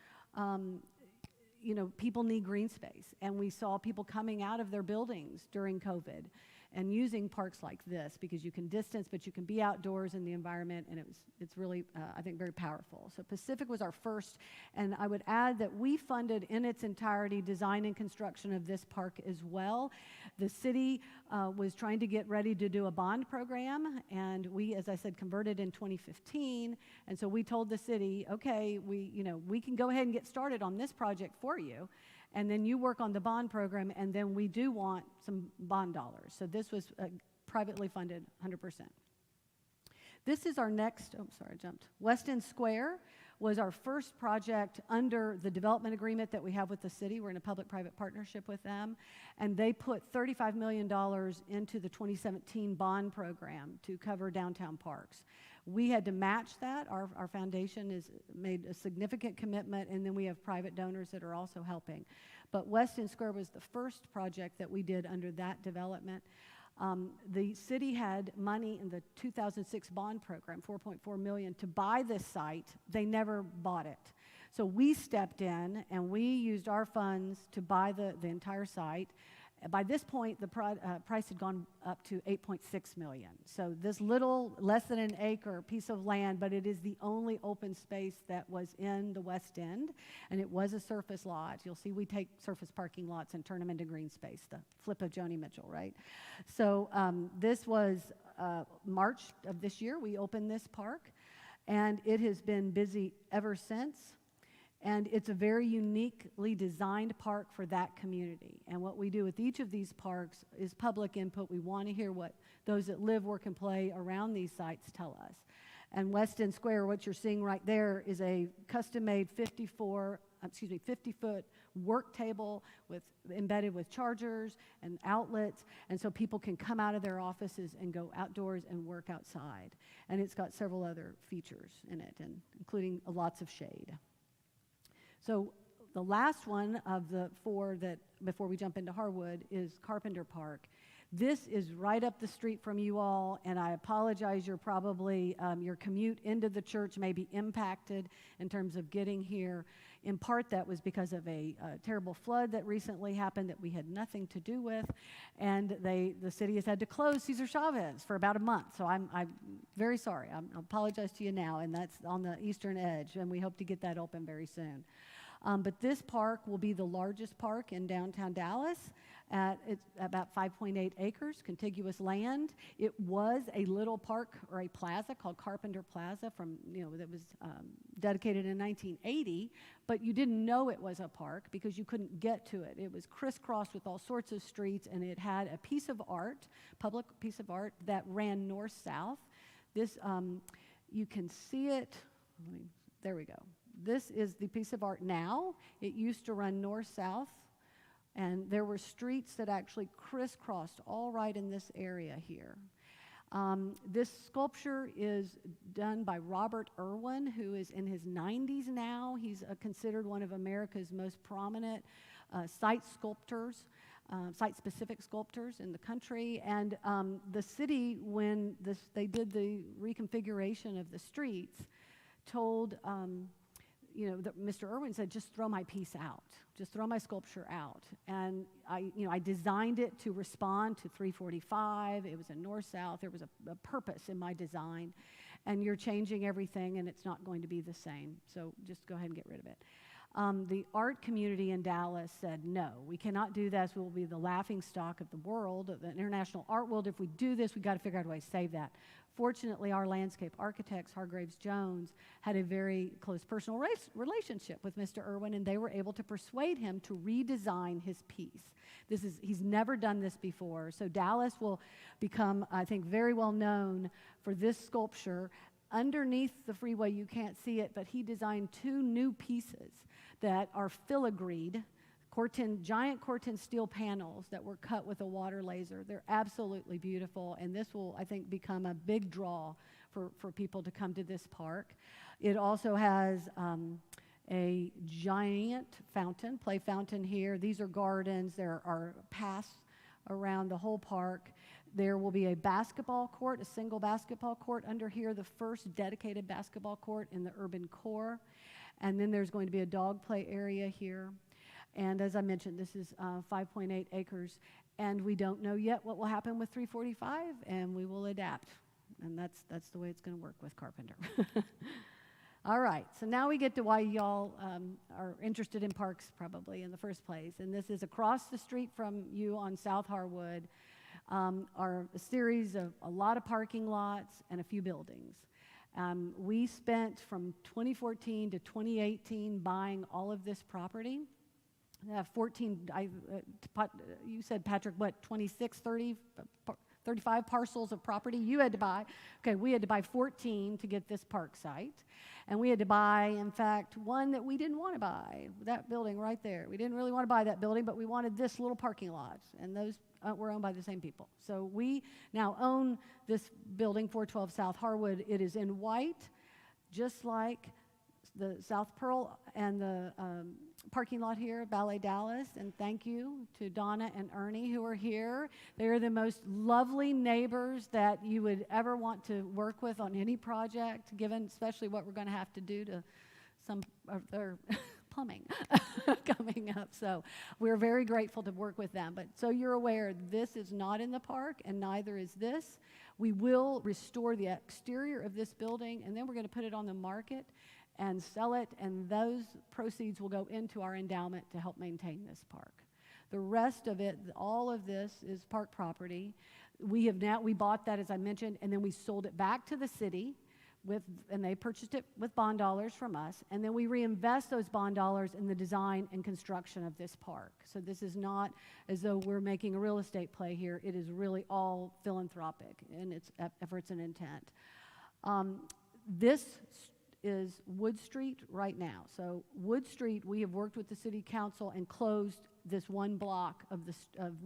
people need green space, and we saw people coming out of their buildings during COVID and using parks like this because you can distance, but you can be outdoors in the environment, and it's really, I think, very powerful. So Pacific was our first, and I would add that we funded in its entirety design and construction of this park as well. The city was trying to get ready to do a bond program, and we, as I said, converted in 2015, and so we told the city, okay, we can go ahead and get started on this project for you, and then you work on the bond program, and then we do want some bond dollars. So this was privately funded 100%. This is our next, Westin Square was our first project under the development agreement that we have with the city. We're in a public-private partnership with them, and they put $35 million into the 2017 bond program to cover downtown parks. We had to match that. Our foundation has made a significant commitment, and then we have private donors that are also helping. But Westin Square was the first project that we did under that development. The city had money in the 2006 bond program, $4.4 million, to buy this site. They never bought it. So we stepped in, and we used our funds to buy the entire site. By this point, the price had gone up to $8.6 million. So this little, less than an acre piece of land, but it is the only open space that was in the West End, and it was a surface lot. You'll see we take surface parking lots and turn them into green space, the flip of Joni Mitchell, right? So this was March of this year, we opened this park, and it has been busy ever since. And it's a very uniquely designed park for that community. And what we do with each of these parks is public input. We want to hear what those that live, work, and play around these sites tell us. And Westin Square, what you're seeing right there, is a custom-made 50-foot work table embedded with chargers and outlets, and so people can come out of their offices and go outdoors and work outside. And it's got several other features in it, and including lots of shade. So the last one of the four that, before we jump into Harwood, is Carpenter Park. This is right up the street from you all, and I apologize, you're probably, your commute into the church may be impacted in terms of getting here. In part, that was because of a terrible flood that recently happened that we had nothing to do with, and the city has had to close Cesar Chavez for about a month, so I'm very sorry. I apologize to you now, and that's on the eastern edge, and we hope to get that open very soon. But this park will be the largest park in downtown Dallas. It's about 5.8 acres, contiguous land. It was a little park or a plaza called Carpenter Plaza that was dedicated in 1980, but you didn't know it was a park because you couldn't get to it. It was crisscrossed with all sorts of streets, and it had a piece of art, public piece of art, that ran north-south. This, you can see it, there we go. This is the piece of art now. It used to run north-south, and there were streets that actually crisscrossed all right in this area here. This sculpture is done by Robert Irwin, who is in his 90s now. He's considered one of America's most prominent site-specific sculptors in the country. And the city, when they did the reconfiguration of the streets, told Mr. Irwin said, just throw my piece out. Just throw my sculpture out. And I designed it to respond to 345. It was a north-south. There was a purpose in my design. And you're changing everything, and it's not going to be the same. So just go ahead and get rid of it. The art community in Dallas said, no, we cannot do this. We will be the laughing stock of the world, of the international art world. If we do this, we've got to figure out a way to save that. Fortunately, our landscape architects, Hargraves Jones, had a very close personal relationship with Mr. Irwin, and they were able to persuade him to redesign his piece. He's never done this before, so Dallas will become, I think, very well known for this sculpture. Underneath the freeway, you can't see it, but he designed two new pieces that are filigreed, giant Corten steel panels that were cut with a water laser. They're absolutely beautiful, and this will, I think, become a big draw for people to come to this park. It also has a giant fountain, play fountain here. These are gardens. There are paths around the whole park. There will be a basketball court, a single basketball court under here, the first dedicated basketball court in the urban core. And then there's going to be a dog play area here. And as I mentioned, this is 5.8 acres. And we don't know yet what will happen with 345, and we will adapt. And that's the way it's going to work with Carpenter. All right, so now we get to why y'all are interested in parks probably in the first place. And this is across the street from you on South Harwood. Are a series of a lot of parking lots and a few buildings. We spent from 2014 to 2018 buying all of this property. 14, you said, Patrick, what, 26, 30, 35 parcels of property you had to buy. Okay, we had to buy 14 to get this park site. And we had to buy, in fact, one that we didn't want to buy, that building right there. We didn't really want to buy that building, but we wanted this little parking lot. And those were owned by the same people. So we now own this building, 412 South Harwood. It is in white, just like the South Pearl and the parking lot here, Ballet Dallas. And thank you to Donna and Ernie who are here. They are the most lovely neighbors that you would ever want to work with on any project, given especially what we're going to have to do to some of their plumbing coming up. So we're very grateful to work with them. But so you're aware, this is not in the park, and neither is this. We will restore the exterior of this building, and then we're going to put it on the market and sell it, and those proceeds will go into our endowment to help maintain this park. The rest of it, all of this is park property. We bought that, as I mentioned, and then we sold it back to the city, and they purchased it with bond dollars from us, and then we reinvest those bond dollars in the design and construction of this park. So this is not as though we're making a real estate play here. It is really all philanthropic in its efforts and intent. This is Wood Street right now. So Wood Street, we have worked with the city council and closed this one block of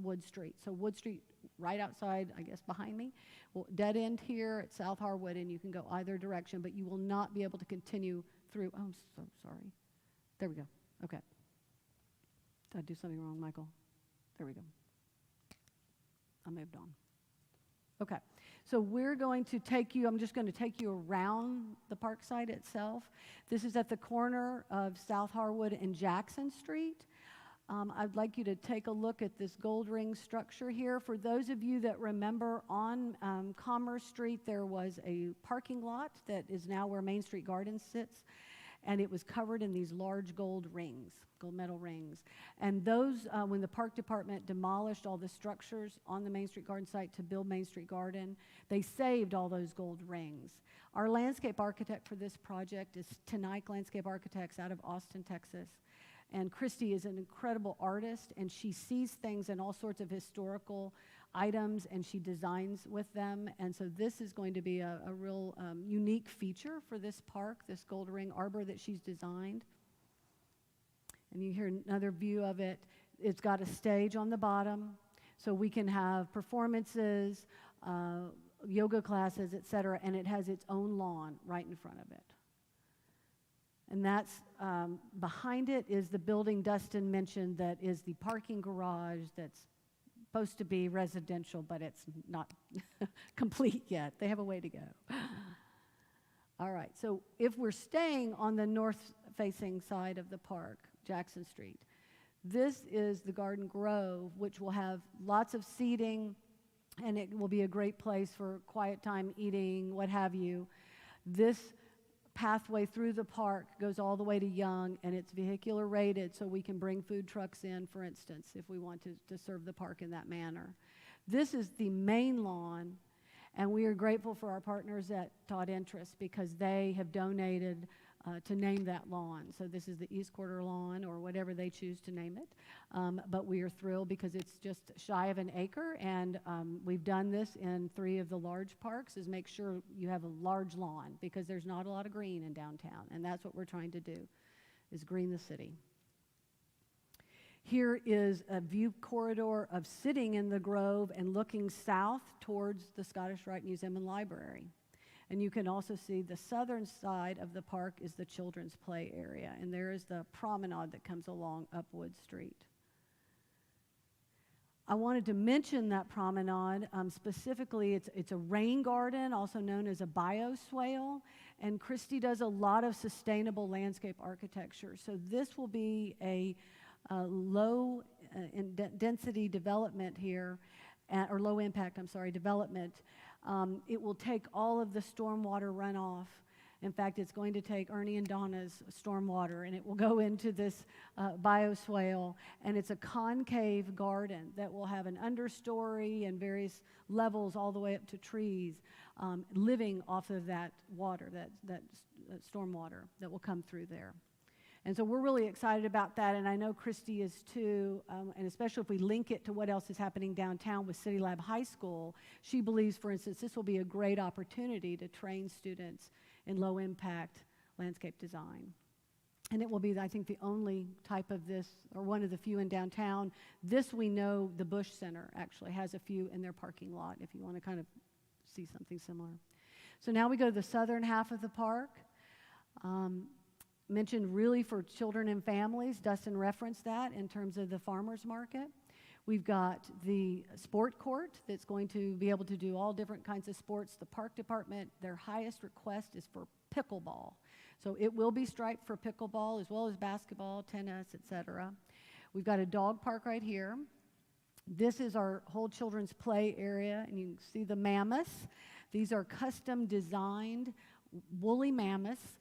Wood Street. So Wood Street right outside, I guess behind me, will dead end here at South Harwood, and you can go either direction, but you will not be able to continue through. Oh, I'm so sorry. There we go. Okay. Did I do something wrong, Michael? There we go. I moved on. Okay. So we're going to take you, I'm just going to take you around the park site itself. This is at the corner of South Harwood and Jackson Street. I'd like you to take a look at this gold ring structure here. For those of you that remember, on Commerce Street, there was a parking lot that is now where Main Street Garden sits, and it was covered in these large gold rings, gold metal rings. And those, when the park department demolished all the structures on the Main Street Garden site to build Main Street Garden, they saved all those gold rings. Our landscape architect for this project is Tenike Landscape Architects out of Austin, Texas. And Christy is an incredible artist, and she sees things in all sorts of historical items, and she designs with them. And so this is going to be a real unique feature for this park, this gold ring arbor that she's designed. And you hear another view of it. It's got a stage on the bottom, so we can have performances, yoga classes, etc., and it has its own lawn right in front of it. And that's, behind it is the building Dustin mentioned that is the parking garage that's supposed to be residential, but it's not complete yet. They have a way to go. All right, so if we're staying on the north-facing side of the park, Jackson Street, this is the Garden Grove, which will have lots of seating, and it will be a great place for quiet time eating, what have you. This pathway through the park goes all the way to Young, and it's vehicular rated, so we can bring food trucks in, for instance, if we want to serve the park in that manner. This is the main lawn, and we are grateful for our partners at Todd Interests because they have donated to name that lawn. So this is the East Quarter Lawn, or whatever they choose to name it. But we are thrilled because it's just shy of an acre, and we've done this in 3 of the large parks, is make sure you have a large lawn because there's not a lot of green in downtown, and that's what we're trying to do, is green the city. Here is a view corridor of sitting in the Grove and looking south towards the Scottish Rite Museum and Library. And you can also see the southern side of the park is the children's play area, and there is the promenade that comes along up Wood Street. I wanted to mention that promenade. Specifically, it's a rain garden, also known as a bioswale, and Christy does a lot of sustainable landscape architecture. So this will be a low density development here, or low impact, development. It will take all of the stormwater runoff. In fact, it's going to take Ernie and Donna's stormwater, and it will go into this bioswale, and it's a concave garden that will have an understory and various levels all the way up to trees, living off of that water, that stormwater that will come through there. And so we're really excited about that, and I know Christy is too, and especially if we link it to what else is happening downtown with City Lab High School. She believes, for instance, this will be a great opportunity to train students in low-impact landscape design. And it will be, I think, the only type of this, or one of the few in downtown. This, we know the Bush Center actually has a few in their parking lot, if you want to kind of see something similar. So now we go to the southern half of the park. Mentioned really for children and families. Dustin referenced that in terms of the farmers market. We've got the sport court that's going to be able to do all different kinds of sports. The park department, their highest request is for pickleball. So it will be striped for pickleball as well as basketball, tennis, etc. We've got a dog park right here. This is our whole children's play area, and you can see the mammoths. These are custom designed woolly mammoths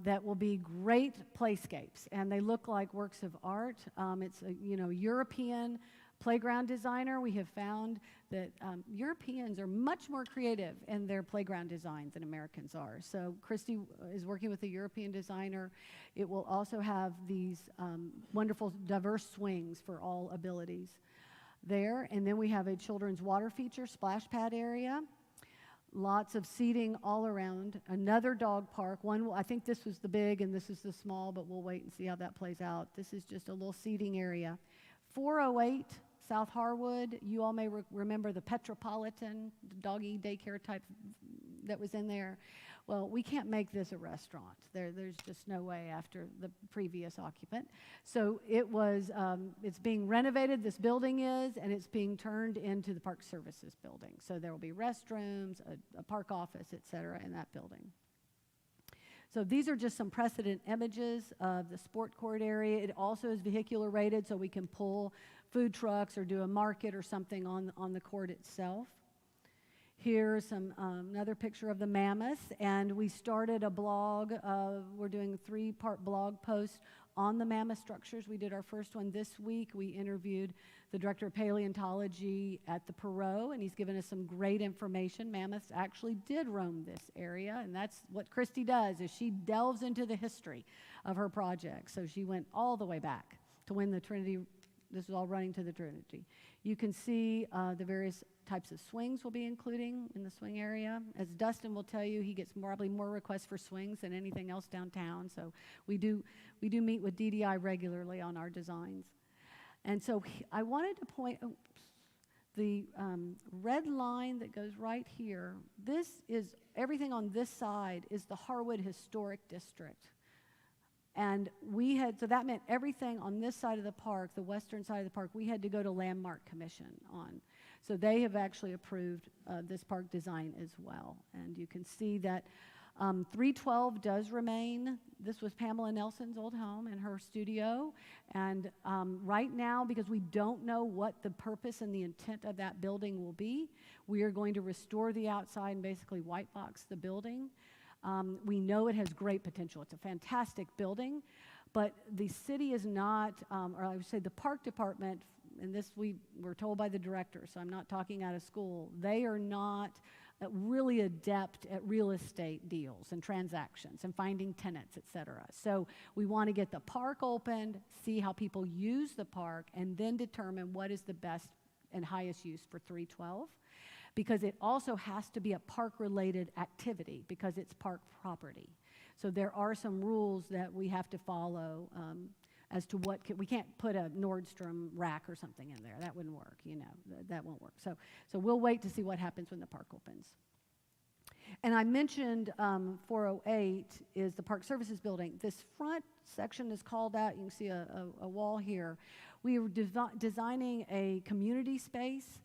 that will be great playscapes, and they look like works of art. It's a European playground designer. We have found that Europeans are much more creative in their playground designs than Americans are. So Christy is working with a European designer. It will also have these wonderful diverse swings for all abilities there. And then we have a children's water feature splash pad area. Lots of seating all around. Another dog park. I think this was the big and this is the small, but we'll wait and see how that plays out. This is just a little seating area. 408 South Harwood. You all may remember the Petropolitan, the doggy daycare type that was in there. Well, we can't make this a restaurant. There's just no way after the previous occupant. So it's being renovated, this building is, and it's being turned into the Park Services building. So there will be restrooms, a park office, et cetera, in that building. So these are just some precedent images of the sport court area. It also is vehicular rated, so we can pull food trucks or do a market or something on the court itself. Here's another picture of the Mammoth, and we started a blog. We're doing a 3-part blog post on the Mammoth structures. We did our first one this week. We interviewed the director of paleontology at the Perot, and he's given us some great information. Mammoths actually did roam this area, and that's what Christy does, is she delves into the history of her project. So she went all the way back to when the Trinity, this is all running to the Trinity. You can see the various types of swings we'll be including in the swing area. As Dustin will tell you, he gets probably more requests for swings than anything else downtown. So we do meet with DDI regularly on our designs. And so I wanted to point the red line that goes right here. This is everything on this side is the Harwood Historic District. And so that meant everything on this side of the park, the western side of the park, we had to go to Landmark Commission on. So they have actually approved this park design as well. And you can see that 312 does remain. This was Pamela Nelson's old home and her studio. And right now, because we don't know what the purpose and the intent of that building will be, we are going to restore the outside and basically white box the building. We know it has great potential. It's a fantastic building, but the city is not, or I would say the park department, and this we were told by the director, so I'm not talking out of school, they are not really adept at real estate deals and transactions and finding tenants, et cetera. So we want to get the park opened, see how people use the park, and then determine what is the best and highest use for 312. Because it also has to be a park-related activity because it's park property. So there are some rules that we have to follow as to we can't put a Nordstrom rack or something in there. That wouldn't work, that won't work. So we'll wait to see what happens when the park opens. And I mentioned 408 is the Park Services building. This front section is called out. You can see a wall here. We were designing a community space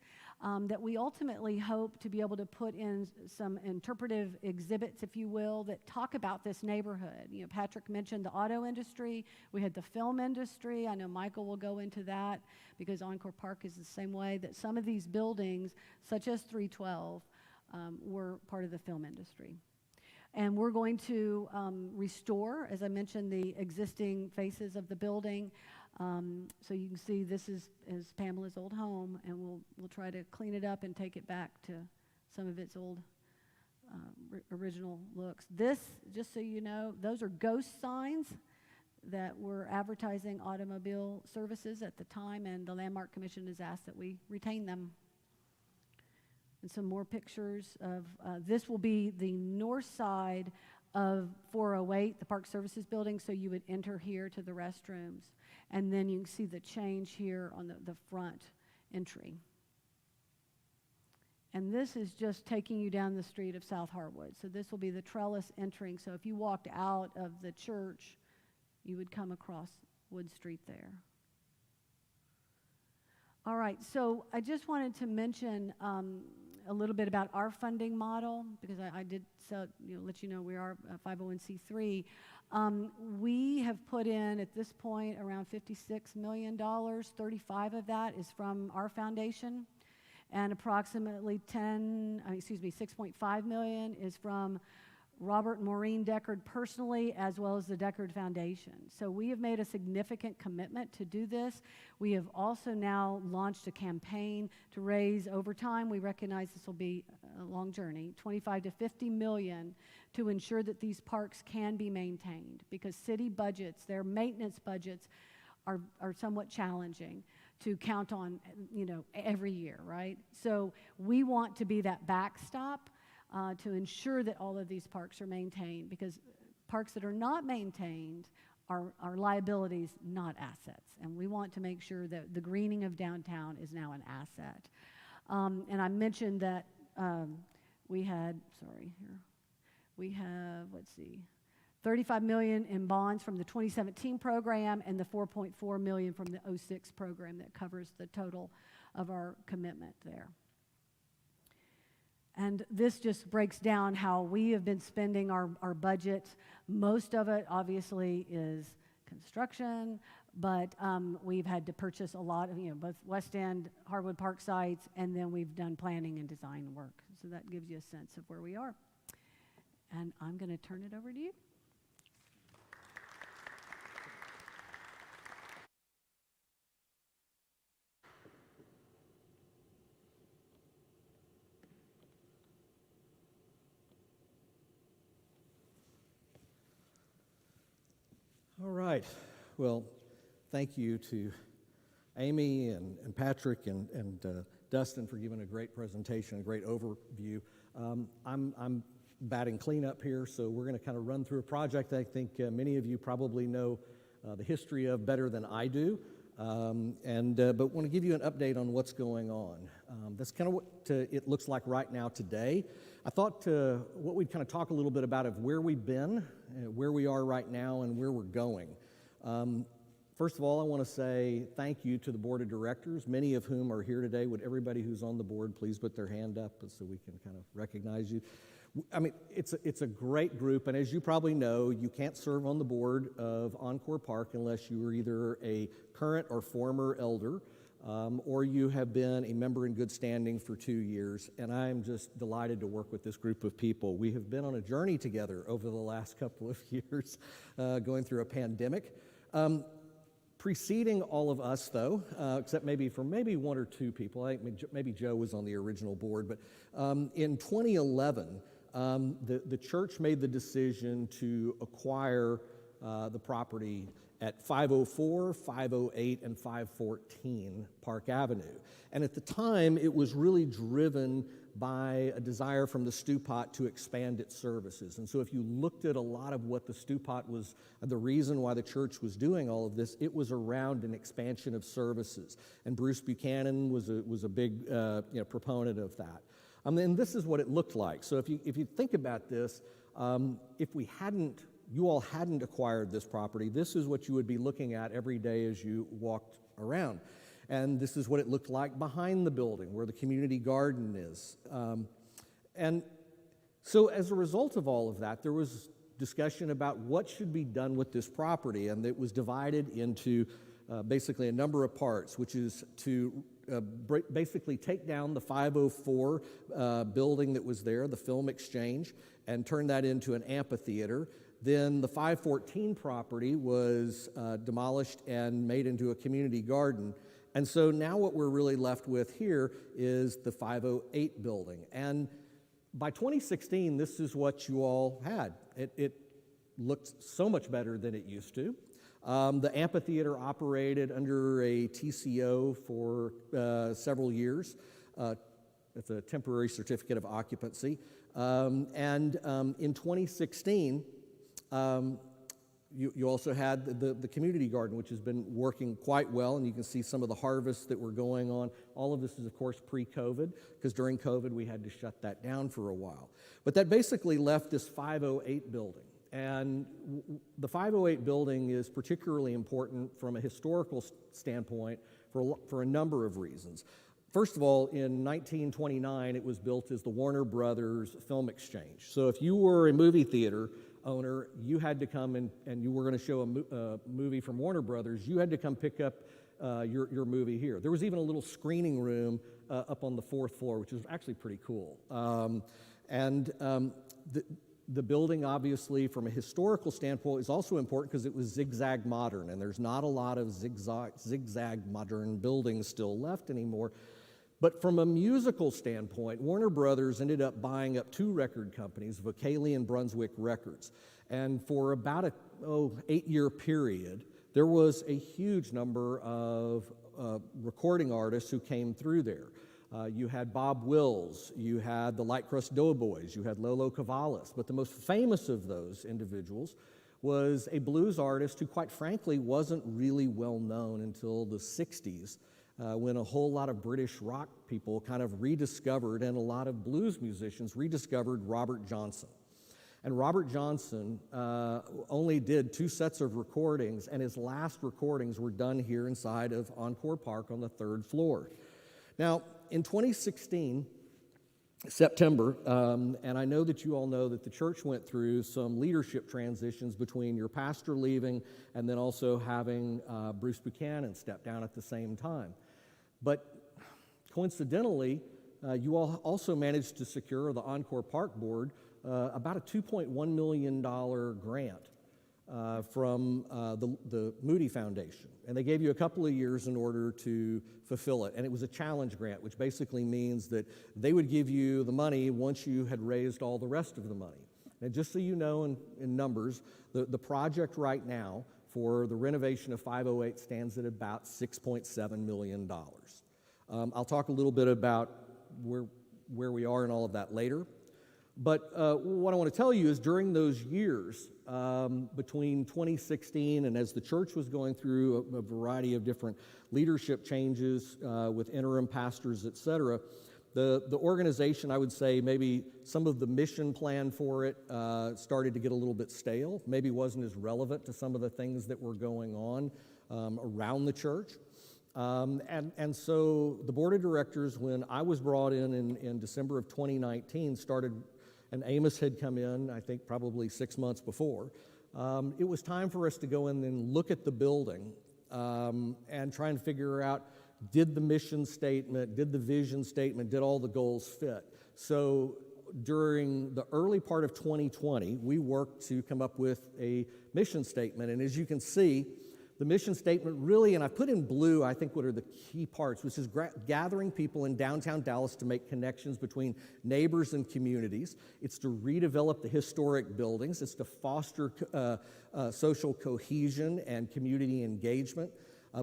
that we ultimately hope to be able to put in some interpretive exhibits, if you will, that talk about this neighborhood. Patrick mentioned the auto industry. We had the film industry. I know Michael will go into that because Encore Park is the same way, that some of these buildings, such as 312, were part of the film industry. And we're going to restore, as I mentioned, the existing faces of the building. So you can see this is Pamela's old home, and we'll try to clean it up and take it back to some of its old original looks. This, just so you know, those are ghost signs that were advertising automobile services at the time, and the Landmark Commission has asked that we retain them. And some more pictures of, this will be the north side of 408, the Park Services building, so you would enter here to the restrooms. And then you can see the change here on the front entry. And this is just taking you down the street of South Harwood. So this will be the trellis entering. So if you walked out of the church, you would come across Wood Street there. All right, so I just wanted to mention a little bit about our funding model, because I did let you know we are a 501c3. We have put in, at this point, around $56 million. 35 of that is from our foundation, and approximately 6.5 million is from Robert and Maureen Deckard personally, as well as the Deckard Foundation. So we have made a significant commitment to do this. We have also now launched a campaign to raise, over time, we recognize this will be a long journey, 25 to 50 million to ensure that these parks can be maintained, because city budgets, their maintenance budgets, are somewhat challenging to count on, every year, right? So we want to be that backstop. to ensure that all of these parks are maintained, because parks that are not maintained are liabilities, not assets. And we want to make sure that the greening of downtown is now an asset. And I mentioned that we have, let's see, $35 million in bonds from the 2017 program and the $4.4 million from the 06 program that covers the total of our commitment there. And this just breaks down how we have been spending our budget. Most of it, obviously, is construction, but we've had to purchase a lot of, both West End, Harwood Park sites, and then we've done planning and design work. So that gives you a sense of where we are. And I'm going to turn it over to you. All right. Well, thank you to Amy and Patrick and Dustin for giving a great presentation, a great overview. I'm batting cleanup here, so we're going to kind of run through a project I think many of you probably know the history of better than I do, but want to give you an update on what's going on. That's kind of what it looks like right now today. I thought what we'd kind of talk a little bit about of where we've been, where we are right now, and where we're going. First of all, I want to say thank you to the board of directors, many of whom are here today. Would everybody who's on the board please put their hand up so we can kind of recognize you? I mean, it's a great group, and as you probably know, you can't serve on the board of Encore Park unless you are either a current or former elder, or you have been a member in good standing for 2 years, and I'm just delighted to work with this group of people. We have been on a journey together over the last couple of years, going through a pandemic. Preceding all of us, though, except maybe for one or two people, I think maybe Joe was on the original board, but in 2011, the church made the decision to acquire the property at 504, 508, and 514 Park Avenue. And at the time, it was really driven by a desire from the Stewpot to expand its services. And so if you looked at a lot of what the Stewpot was, the reason why the church was doing all of this, it was around an expansion of services. And Bruce Buchanan was a big proponent of that. And this is what it looked like. So if you think about this, if you all hadn't acquired this property, this is what you would be looking at every day as you walked around. And this is what it looked like behind the building, where the community garden is. And so as a result of all of that, there was discussion about what should be done with this property, and it was divided into basically a number of parts, which is to basically take down the 504 building that was there, the Film Exchange, and turn that into an amphitheater. Then the 514 property was demolished and made into a community garden. And so now what we're really left with here is the 508 building. And by 2016, this is what you all had. It looked so much better than it used to. The amphitheater operated under a TCO for several years. It's a temporary certificate of occupancy. In 2016, you also had the community garden, which has been working quite well, and you can see some of the harvests that were going on. All of this is, of course, pre-COVID, because during COVID we had to shut that down for a while. But that basically left this 508 building. And the 508 building is particularly important from a historical standpoint for a number of reasons. First of all, in 1929, it was built as the Warner Brothers Film Exchange. So if you were a movie theater owner, you had to come and you were going to show a movie from Warner Brothers, you had to come pick up your movie here. There was even a little screening room up on the 4th floor, which was actually pretty cool. The building, obviously, from a historical standpoint, is also important because it was zigzag modern, and there's not a lot of zigzag modern buildings still left anymore. But from a musical standpoint, Warner Brothers ended up buying up 2 record companies, Vocali and Brunswick Records. And for about a 8-year period, there was a huge number of recording artists who came through there. You had Bob Wills, you had the Light Crust Doughboys, you had Lolo Cavallis, but the most famous of those individuals was a blues artist who, quite frankly, wasn't really well known until the 60s, when a whole lot of British rock people kind of rediscovered, and a lot of blues musicians rediscovered Robert Johnson. And Robert Johnson only did 2 sets of recordings, and his last recordings were done here inside of Encore Park on the 3rd floor. Now, in 2016, September, and I know that you all know that the church went through some leadership transitions between your pastor leaving and then also having Bruce Buchanan step down at the same time. But coincidentally, you all also managed to secure the Encore Park Board about a $2.1 million grant from the Moody Foundation. And they gave you a couple of years in order to fulfill it. And it was a challenge grant, which basically means that they would give you the money once you had raised all the rest of the money. And just so you know in numbers, the project right now for the renovation of 508 stands at about $6.7 million. I'll talk a little bit about where we are and all of that later. But what I want to tell you is during those years, between 2016 and as the church was going through a variety of different leadership changes with interim pastors, et cetera, the organization, I would say maybe some of the mission plan for it started to get a little bit stale, maybe wasn't as relevant to some of the things that were going on around the church. And so the board of directors, when I was brought in December of 2019, started, and Amos had come in, I think probably 6 months before. It was time for us to go in and look at the building and try and figure out, did the mission statement, did the vision statement, did all the goals fit? So during the early part of 2020, we worked to come up with a mission statement. And as you can see, the mission statement really, and I put in blue, I think, what are the key parts, which is gathering people in downtown Dallas to make connections between neighbors and communities. It's to redevelop the historic buildings. It's to foster social cohesion and community engagement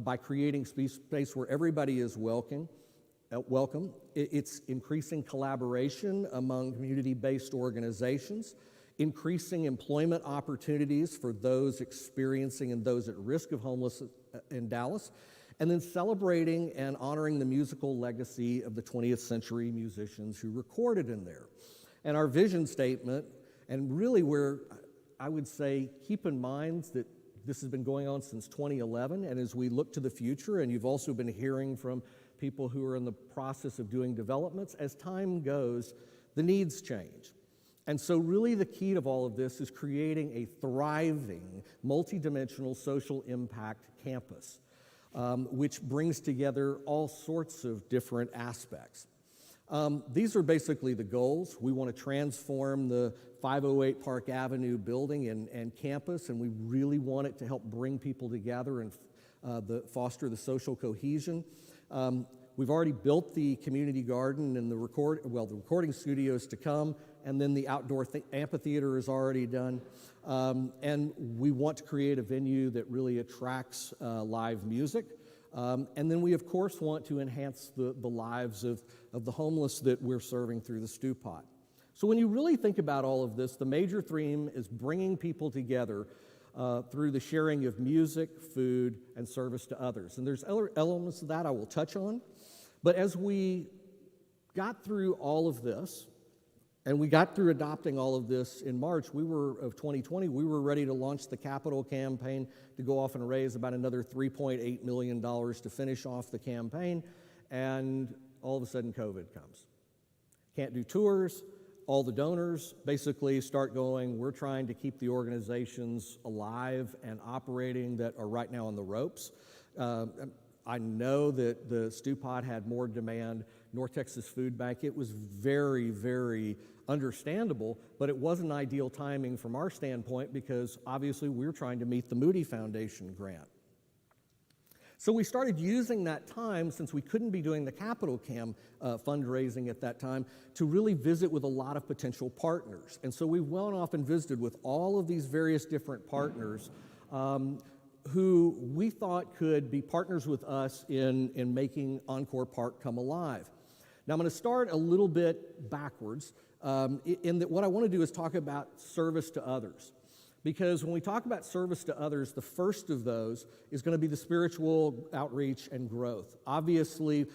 by creating space where everybody is welcome. It's increasing collaboration among community-based organizations, increasing employment opportunities for those experiencing and those at risk of homelessness in Dallas, and then celebrating and honoring the musical legacy of the 20th century musicians who recorded in there. And our vision statement, and really where I would say keep in mind that this has been going on since 2011, and as we look to the future, and you've also been hearing from people who are in the process of doing developments, as time goes, the needs change. And so really the key to all of this is creating a thriving, multidimensional social impact campus, which brings together all sorts of different aspects. These are basically the goals. We want to transform the 508 Park Avenue building and campus, and we really want it to help bring people together and foster the social cohesion. We've already built the community garden and the recording studios to come, and then the outdoor amphitheater is already done. And we want to create a venue that really attracts live music. And then we, of course, want to enhance the lives of the homeless that we're serving through the Stewpot. So when you really think about all of this, the major theme is bringing people together through the sharing of music, food, and service to others. And there's other elements of that I will touch on. But as we got through all of this, and we got through adopting all of this in March of 2020, we were ready to launch the capital campaign to go off and raise about another $3.8 million to finish off the campaign, and all of a sudden COVID comes. Can't do tours. All the donors basically start going, we're trying to keep the organizations alive and operating that are right now on the ropes. I know that the Stewpot had more demand, North Texas Food Bank. It was very, very understandable, but it wasn't ideal timing from our standpoint because obviously we were trying to meet the Moody Foundation grant. So we started using that time, since we couldn't be doing the capital fundraising at that time, to really visit with a lot of potential partners. And so we went off and visited with all of these various different partners who we thought could be partners with us in making Encore Park come alive. Now, I'm going to start a little bit backwards in that what I want to do is talk about service to others. Because when we talk about service to others, the first of those is going to be the spiritual outreach and growth. Obviously,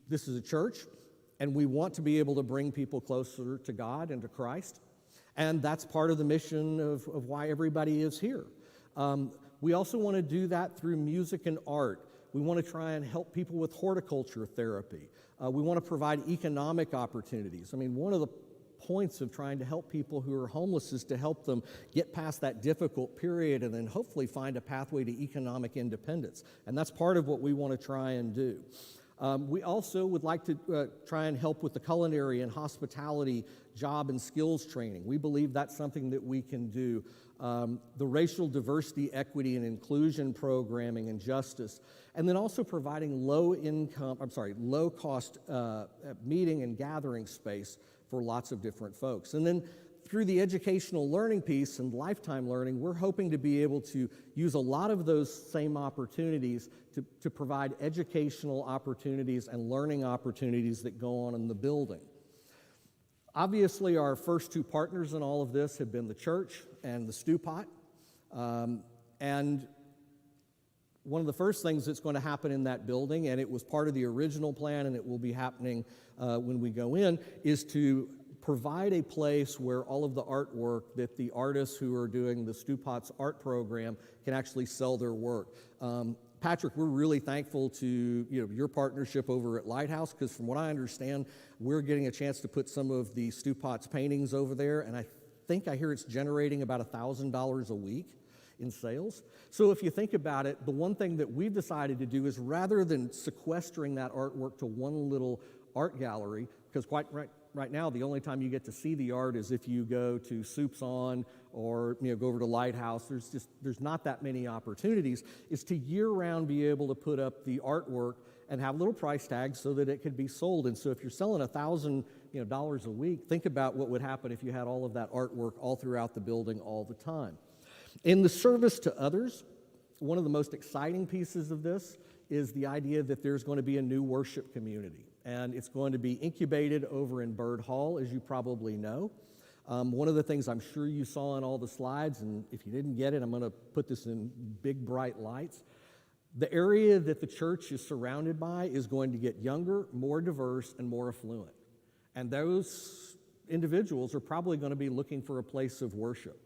this is a church, and we want to be able to bring people closer to God and to Christ. And that's part of the mission of why everybody is here. We also want to do that through music and art. We want to try and help people with horticulture therapy. We want to provide economic opportunities. I mean, one of the points of trying to help people who are homeless is to help them get past that difficult period and then hopefully find a pathway to economic independence. And that's part of what we want to try and do. We also would like to try and help with the culinary and hospitality job and skills training. We believe that's something that we can do. The racial diversity, equity, and inclusion programming and justice, and then also providing low-cost meeting and gathering space for lots of different folks. And then through the educational learning piece and lifetime learning, we're hoping to be able to use a lot of those same opportunities to provide educational opportunities and learning opportunities that go on in the building. Obviously, our first two partners in all of this have been the church and the Stewpot. And one of the first things that's going to happen in that building, and it was part of the original plan and it will be happening when we go in, is to provide a place where all of the artwork that the artists who are doing the Stewpot's art program can actually sell their work. Patrick, we're really thankful to your partnership over at Lighthouse, because from what I understand, we're getting a chance to put some of the Stewpot's paintings over there, and I hear it's generating about $1,000 a week in sales. So if you think about it, the one thing that we've decided to do is, rather than sequestering that artwork to one little art gallery, because quite right now the only time you get to see the art is if you go to Soup's On or go over to Lighthouse. There's not that many opportunities. Is to year-round be able to put up the artwork and have little price tags so that it could be sold. And so if you're selling $1,000 a week, think about what would happen if you had all of that artwork all throughout the building all the time. In the service to others, one of the most exciting pieces of this is the idea that there's going to be a new worship community. And it's going to be incubated over in Byrd Hall, as you probably know. One of the things I'm sure you saw in all the slides, and if you didn't get it, I'm going to put this in big, bright lights. The area that the church is surrounded by is going to get younger, more diverse, and more affluent. And those individuals are probably going to be looking for a place of worship.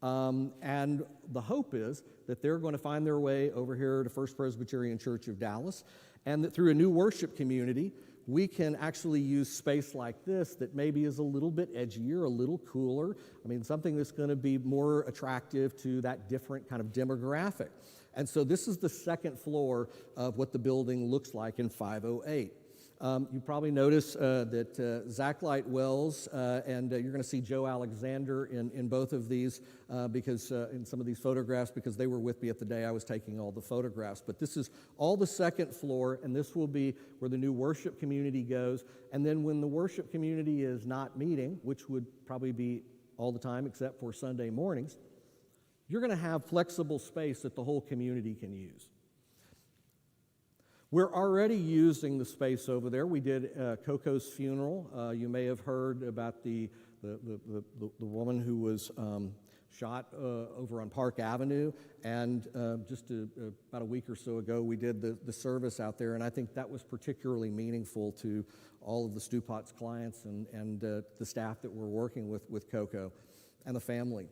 And the hope is that they're going to find their way over here to First Presbyterian Church of Dallas, and that through a new worship community, we can actually use space like this that maybe is a little bit edgier, a little cooler. I mean, something that's going to be more attractive to that different kind of demographic. And so this is the second floor of what the building looks like in 508. You probably notice that Zach Light Wells and you're going to see Joe Alexander in both of these because in some of these photographs, because they were with me at the day I was taking all the photographs. But this is all the second floor, and this will be where the new worship community goes. And then when the worship community is not meeting, which would probably be all the time except for Sunday mornings, you're going to have flexible space that the whole community can use. We're already using the space over there. We did Coco's funeral. You may have heard about the woman who was shot over on Park Avenue, and just about a week or so ago, we did the service out there, and I think that was particularly meaningful to all of the Stewpot's clients and the staff that we're working with Coco and the family.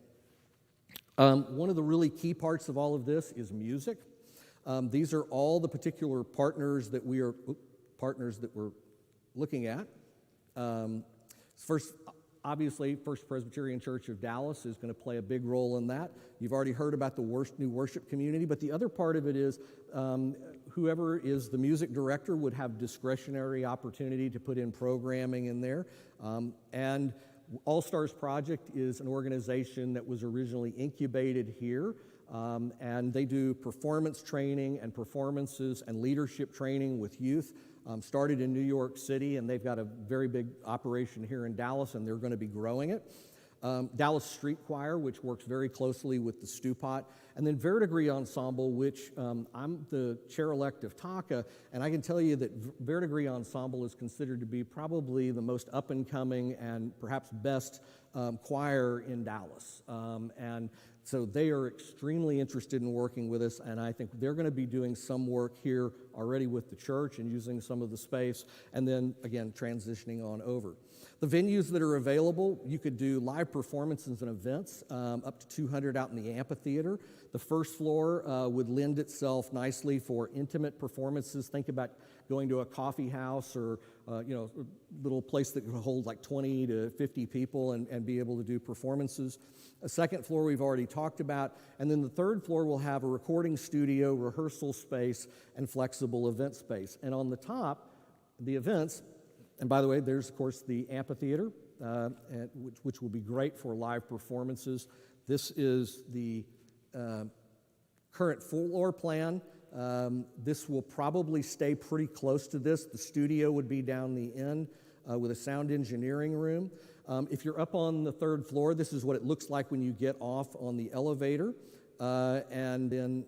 One of the really key parts of all of this is music. These are all the particular partners that we're looking at. First, obviously, First Presbyterian Church of Dallas is going to play a big role in that. You've already heard about the new worship community, but the other part of it is whoever is the music director would have discretionary opportunity to put in programming in there. And All Stars Project is an organization that was originally incubated here. And they do performance training and performances and leadership training with youth. Started in New York City, and they've got a very big operation here in Dallas, and they're going to be growing it. Dallas Street Choir, which works very closely with the Stewpot, and then Verdigris Ensemble, which I'm the chair-elect of TACA, and I can tell you that Verdigris Ensemble is considered to be probably the most up-and-coming and perhaps best choir in Dallas. And so they are extremely interested in working with us, and I think they're going to be doing some work here already with the church and using some of the space, and then, again, transitioning on over. The venues that are available, you could do live performances and events, up to 200 out in the amphitheater. The first floor would lend itself nicely for intimate performances. Think about going to a coffee house or a little place that could hold like 20 to 50 people and be able to do performances. A second floor we've already talked about, and then the third floor will have a recording studio, rehearsal space, and flexible event space. And on the top, the events, and by the way, there's of course the amphitheater, which will be great for live performances. This is the current floor plan. This will probably stay pretty close to this. The studio would be down the end with a sound engineering room. If you're up on the third floor, this is what it looks like when you get off on the elevator. And then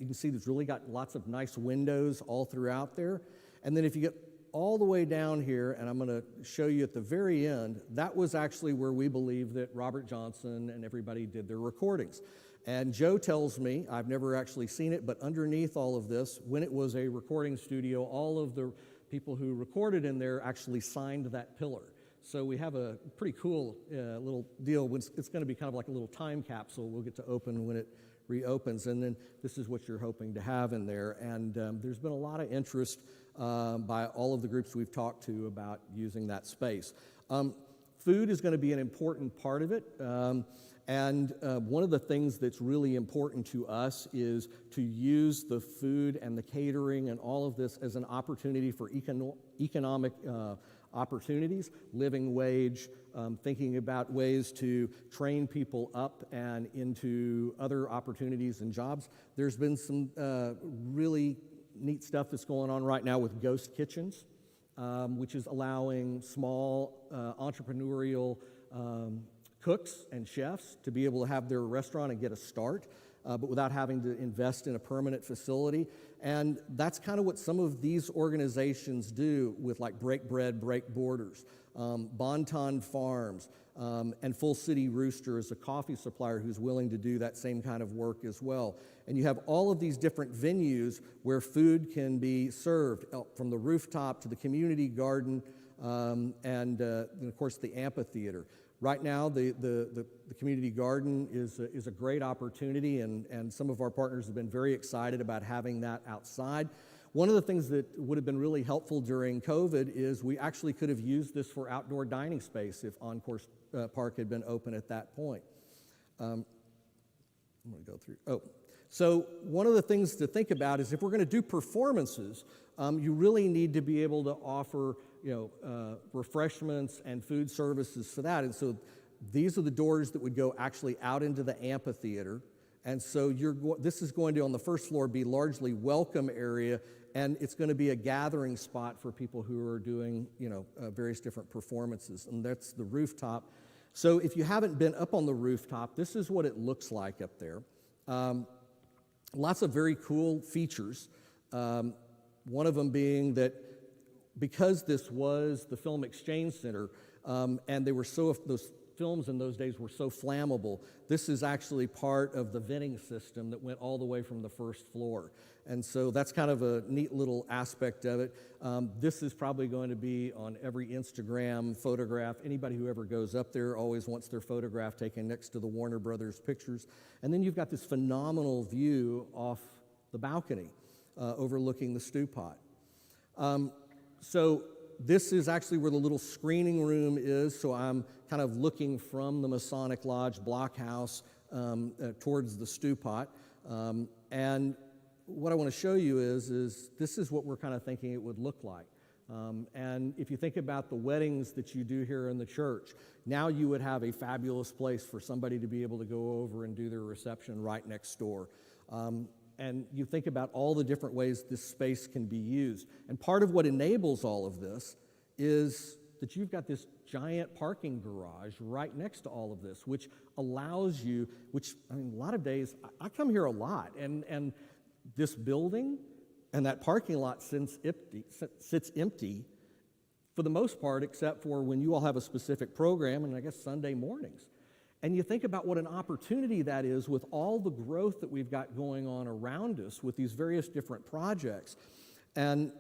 you can see there's really got lots of nice windows all throughout there. And then if you get all the way down here, and I'm going to show you at the very end, that was actually where we believe that Robert Johnson and everybody did their recordings. And Joe tells me, I've never actually seen it, but underneath all of this, when it was a recording studio, all of the people who recorded in there actually signed that pillar. So we have a pretty cool little deal. It's going to be kind of like a little time capsule we'll get to open when it reopens. And then this is what you're hoping to have in there. And there's been a lot of interest by all of the groups we've talked to about using that space. Food is going to be an important part of it. And one of the things that's really important to us is to use the food and the catering and all of this as an opportunity for economic opportunities, living wage, thinking about ways to train people up and into other opportunities and jobs. There's been some really neat stuff that's going on right now with ghost kitchens, which is allowing small entrepreneurial cooks and chefs to be able to have their restaurant and get a start, but without having to invest in a permanent facility. And that's kind of what some of these organizations do with like Break Bread, Break Borders, Bonton Farms, and Full City Rooster is a coffee supplier who's willing to do that same kind of work as well. And you have all of these different venues where food can be served, from the rooftop to the community garden, and of course the amphitheater. Right now, the community garden is a great opportunity, and some of our partners have been very excited about having that outside. One of the things that would have been really helpful during COVID is we actually could have used this for outdoor dining space if Encore Park had been open at that point. I'm going to go through. So one of the things to think about is if we're going to do performances, you really need to be able to offer refreshments and food services for that. And so these are the doors that would go actually out into the amphitheater. And so this is going to, on the first floor, be largely welcome area, and it's going to be a gathering spot for people who are doing, various different performances. And that's the rooftop. So if you haven't been up on the rooftop, this is what it looks like up there. Lots of very cool features. One of them being that because this was the Film Exchange Center, and those films in those days were so flammable, this is actually part of the venting system that went all the way from the first floor. And so that's kind of a neat little aspect of it. This is probably going to be on every Instagram photograph. Anybody who ever goes up there always wants their photograph taken next to the Warner Brothers pictures. And then you've got this phenomenal view off the balcony overlooking the Stewpot. So this is actually where the little screening room is, so I'm kind of looking from the Masonic Lodge blockhouse towards the Stewpot. And what I want to show you is this is what we're kind of thinking it would look like. And if you think about the weddings that you do here in the church, now you would have a fabulous place for somebody to be able to go over and do their reception right next door. And you think about all the different ways this space can be used. And part of what enables all of this is that you've got this giant parking garage right next to all of this, which allows you, a lot of days, I come here a lot, and this building and that parking lot sits empty for the most part, except for when you all have a specific program, and I guess Sunday mornings. And you think about what an opportunity that is with all the growth that we've got going on around us with these various different projects. And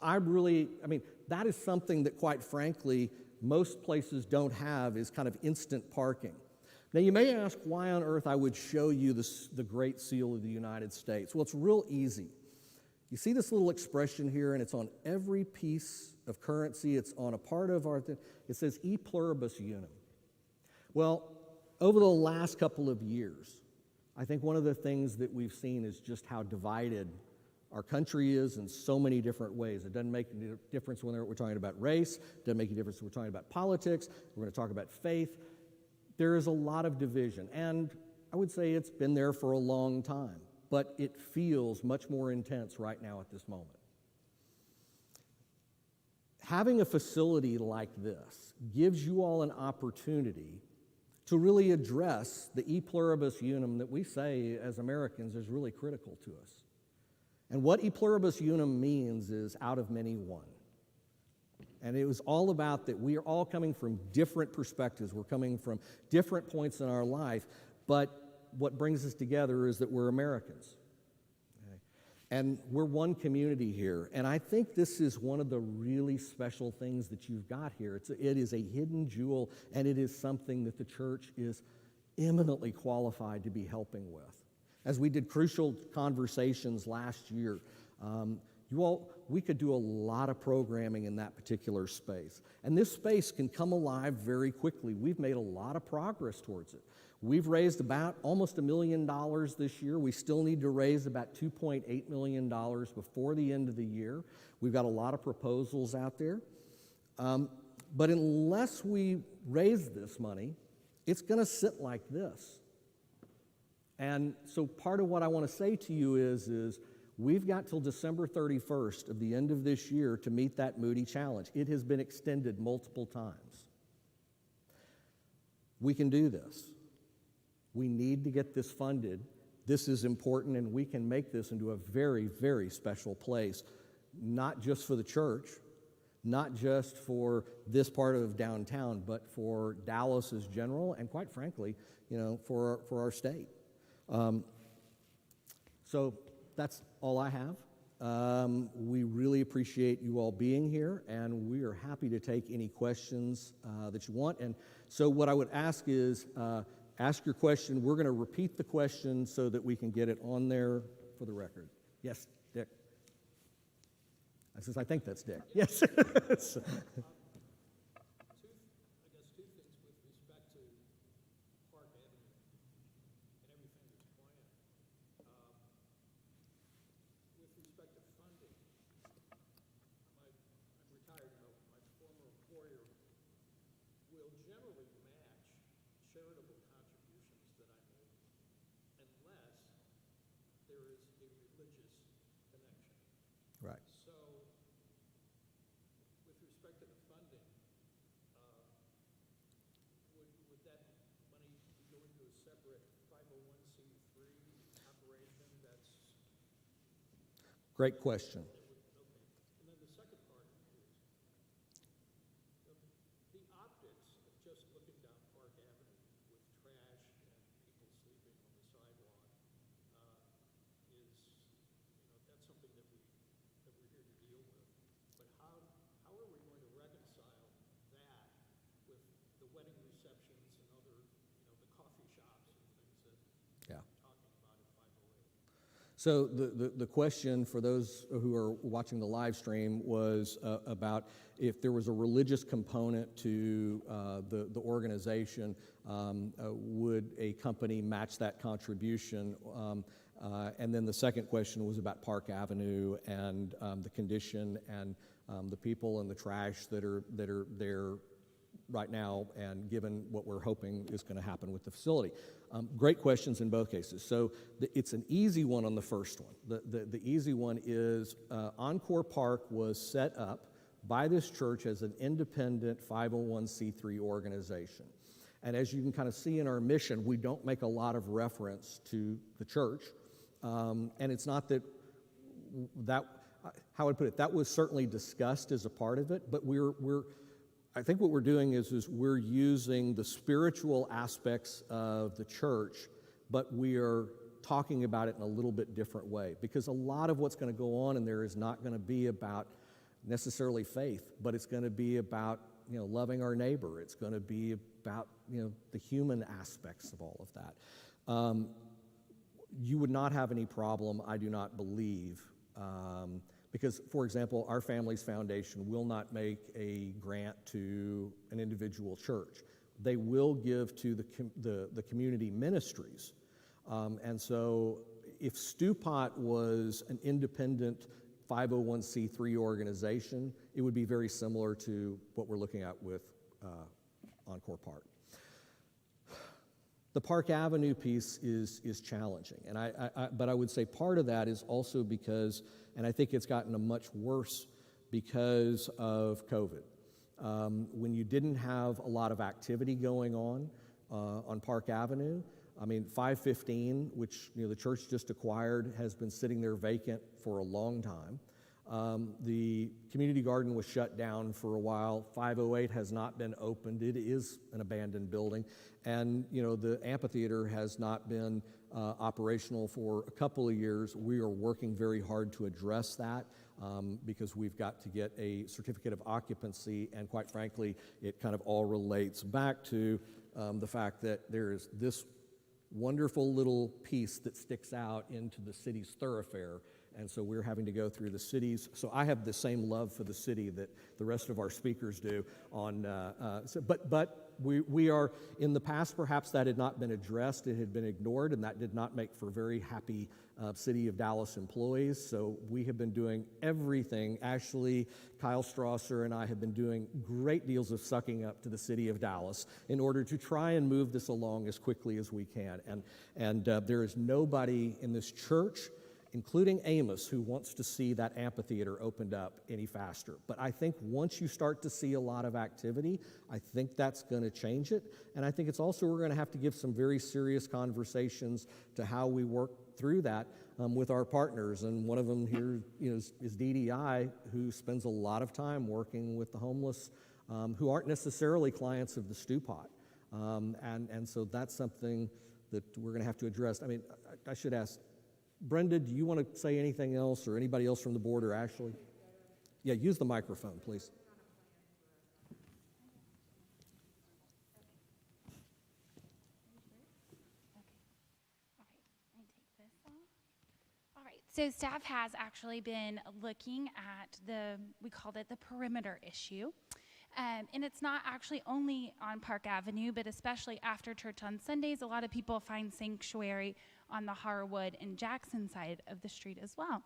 that is something that, quite frankly, most places don't have, is kind of instant parking. Now, you may ask why on earth I would show you the Great Seal of the United States. Well, it's real easy. You see this little expression here, and it's on every piece of currency. It's on a part of our thing. It says e pluribus unum. Well, over the last couple of years, I think one of the things that we've seen is just how divided our country is in so many different ways. It doesn't make any difference whether we're talking about race. It doesn't make any difference when we're talking about politics. We're going to talk about faith. There is a lot of division, and I would say it's been there for a long time, but it feels much more intense right now at this moment. Having a facility like this gives you all an opportunity to really address the e pluribus unum that we say as Americans is really critical to us. And what e pluribus unum means is out of many one. And it was all about that we are all coming from different perspectives. We're coming from different points in our life, but what brings us together is that we're Americans. Okay? And we're one community here. And I think this is one of the really special things that you've got here. It is a hidden jewel, and it is something that the church is eminently qualified to be helping with. As we did crucial conversations last year, we could do a lot of programming in that particular space. And this space can come alive very quickly. We've made a lot of progress towards it. We've raised about almost $1 million this year. We still need to raise about $2.8 million before the end of the year. We've got a lot of proposals out there. But unless we raise this money, it's going to sit like this. And so part of what I want to say to you is we've got till December 31st of the end of this year to meet that Moody challenge. It has been extended multiple times. We can do this. We need to get this funded. This is important, and we can make this into a very, very special place, not just for the church, not just for this part of downtown, but for Dallas as general, and quite frankly, for our state. So that's all I have. We really appreciate you all being here, and we are happy to take any questions that you want. And so what I would ask is, ask your question. We're going to repeat the question so that we can get it on there for the record. Yes, Dick. Since I think that's Dick. Yes. Right. So, with respect to the funding, would that money go into a separate 501c3 operation? That's great question. okay. And then the second part is the optics of just looking down Park Avenue with trash and people sleeping on the sidewalk is, that's something that we're here to deal with. But how are we going to reconcile that with the wedding receptions and other, the coffee shops and things that Yeah. we're talking about at 508? So the question for those who are watching the live stream was about if there was a religious component to the organization, would a company match that contribution? And then the second question was about Park Avenue and the condition and the people and the trash that are there right now, and given what we're hoping is going to happen with the facility. Great questions in both cases. So it's an easy one on the first one. The easy one is Encore Park was set up by this church as an independent 501c3 organization. And as you can kind of see in our mission, we don't make a lot of reference to the church. And it's not that, how would I put it, that was certainly discussed as a part of it, but I think what we're doing is we're using the spiritual aspects of the church, but we are talking about it in a little bit different way, because a lot of what's going to go on in there is not going to be about necessarily faith, but it's going to be about, loving our neighbor. It's going to be about, the human aspects of all of that. You would not have any problem, I do not believe, because, for example, our family's foundation will not make a grant to an individual church. They will give to the community ministries. And so if Stewpot was an independent 501c3 organization, it would be very similar to what we're looking at with Encore Park. The Park Avenue piece is challenging, but I would say part of that is also because, and I think it's gotten much worse because of COVID. When you didn't have a lot of activity going on Park Avenue, 515, which the church just acquired, has been sitting there vacant for a long time. The community garden was shut down for a while. 508 has not been opened. It is an abandoned building. And, the amphitheater has not been operational for a couple of years. We are working very hard to address that because we've got to get a certificate of occupancy, and quite frankly, it kind of all relates back to the fact that there is this wonderful little piece that sticks out into the city's thoroughfare, and so we're having to go through the city's. So I have the same love for the city that the rest of our speakers do. But we are, in the past, perhaps that had not been addressed, it had been ignored, and that did not make for very happy City of Dallas employees. So we have been doing everything. Actually, Kyle Strasser and I have been doing great deals of sucking up to the City of Dallas in order to try and move this along as quickly as we can. And there is nobody in this church, including Amos, who wants to see that amphitheater opened up any faster. But I think once you start to see a lot of activity, I think that's going to change it. And I think it's also, we're going to have to give some very serious conversations to how we work through that with our partners. And one of them here is DDI, who spends a lot of time working with the homeless who aren't necessarily clients of the Stewpot. And so that's something that we're going to have to address. I should ask, Brenda, do you want to say anything else, or anybody else from the board, or Ashley? Yeah, use the microphone, please. All right, so staff has actually been looking at we called it the perimeter issue. And it's not actually only on Park Avenue, but especially after church on Sundays, a lot of people find sanctuary on the Harwood and Jackson side of the street as well.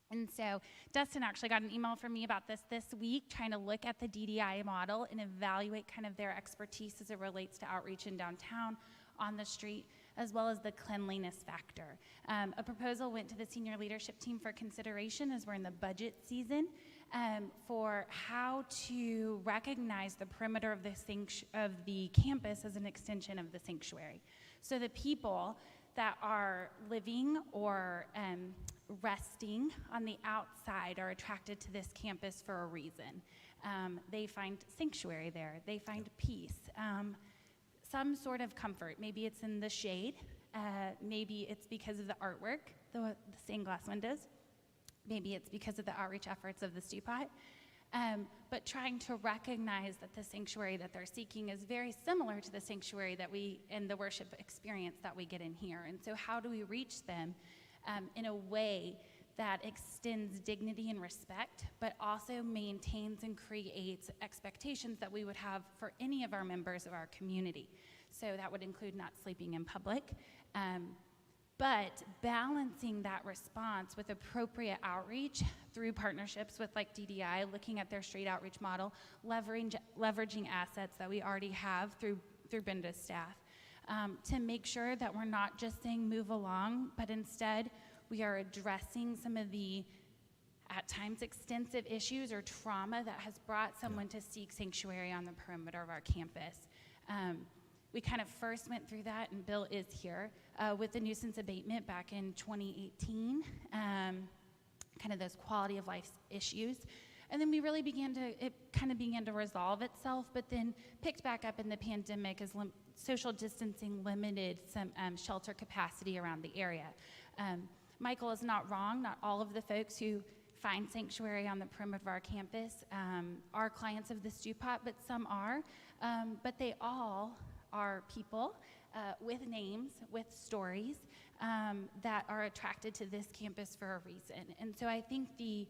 And so Dustin actually got an email from me about this week, trying to look at the DDI model and evaluate kind of their expertise as it relates to outreach in downtown, on the street, as well as the cleanliness factor. A proposal went to the senior leadership team for consideration as we're in the budget season for how to recognize the perimeter of the campus as an extension of the sanctuary. So the people that are living or resting on the outside are attracted to this campus for a reason. They find sanctuary there. They find peace, some sort of comfort. Maybe it's in the shade. Maybe it's because of the artwork, the stained glass windows. Maybe it's because of the outreach efforts of the Stewpot. But trying to recognize that the sanctuary that they're seeking is very similar to the sanctuary that and the worship experience that we get in here. And so how do we reach them in a way that extends dignity and respect, but also maintains and creates expectations that we would have for any of our members of our community? So that would include not sleeping in public, but balancing that response with appropriate outreach through partnerships with like DDI, looking at their street outreach model, leveraging assets that we already have through Brenda's staff, to make sure that we're not just saying move along, but instead we are addressing some of the at times extensive issues or trauma that has brought someone to seek sanctuary on the perimeter of our campus. We kind of first went through that, and Bill is here, with the nuisance abatement back in 2018, kind of those quality of life issues. And then we really it kind of began to resolve itself, but then picked back up in the pandemic as social distancing limited some shelter capacity around the area. Michael is not wrong. Not all of the folks who find sanctuary on the perimeter of our campus are clients of the Stewpot, but some are. But they all are people with names, with stories that are attracted to this campus for a reason. And so I think the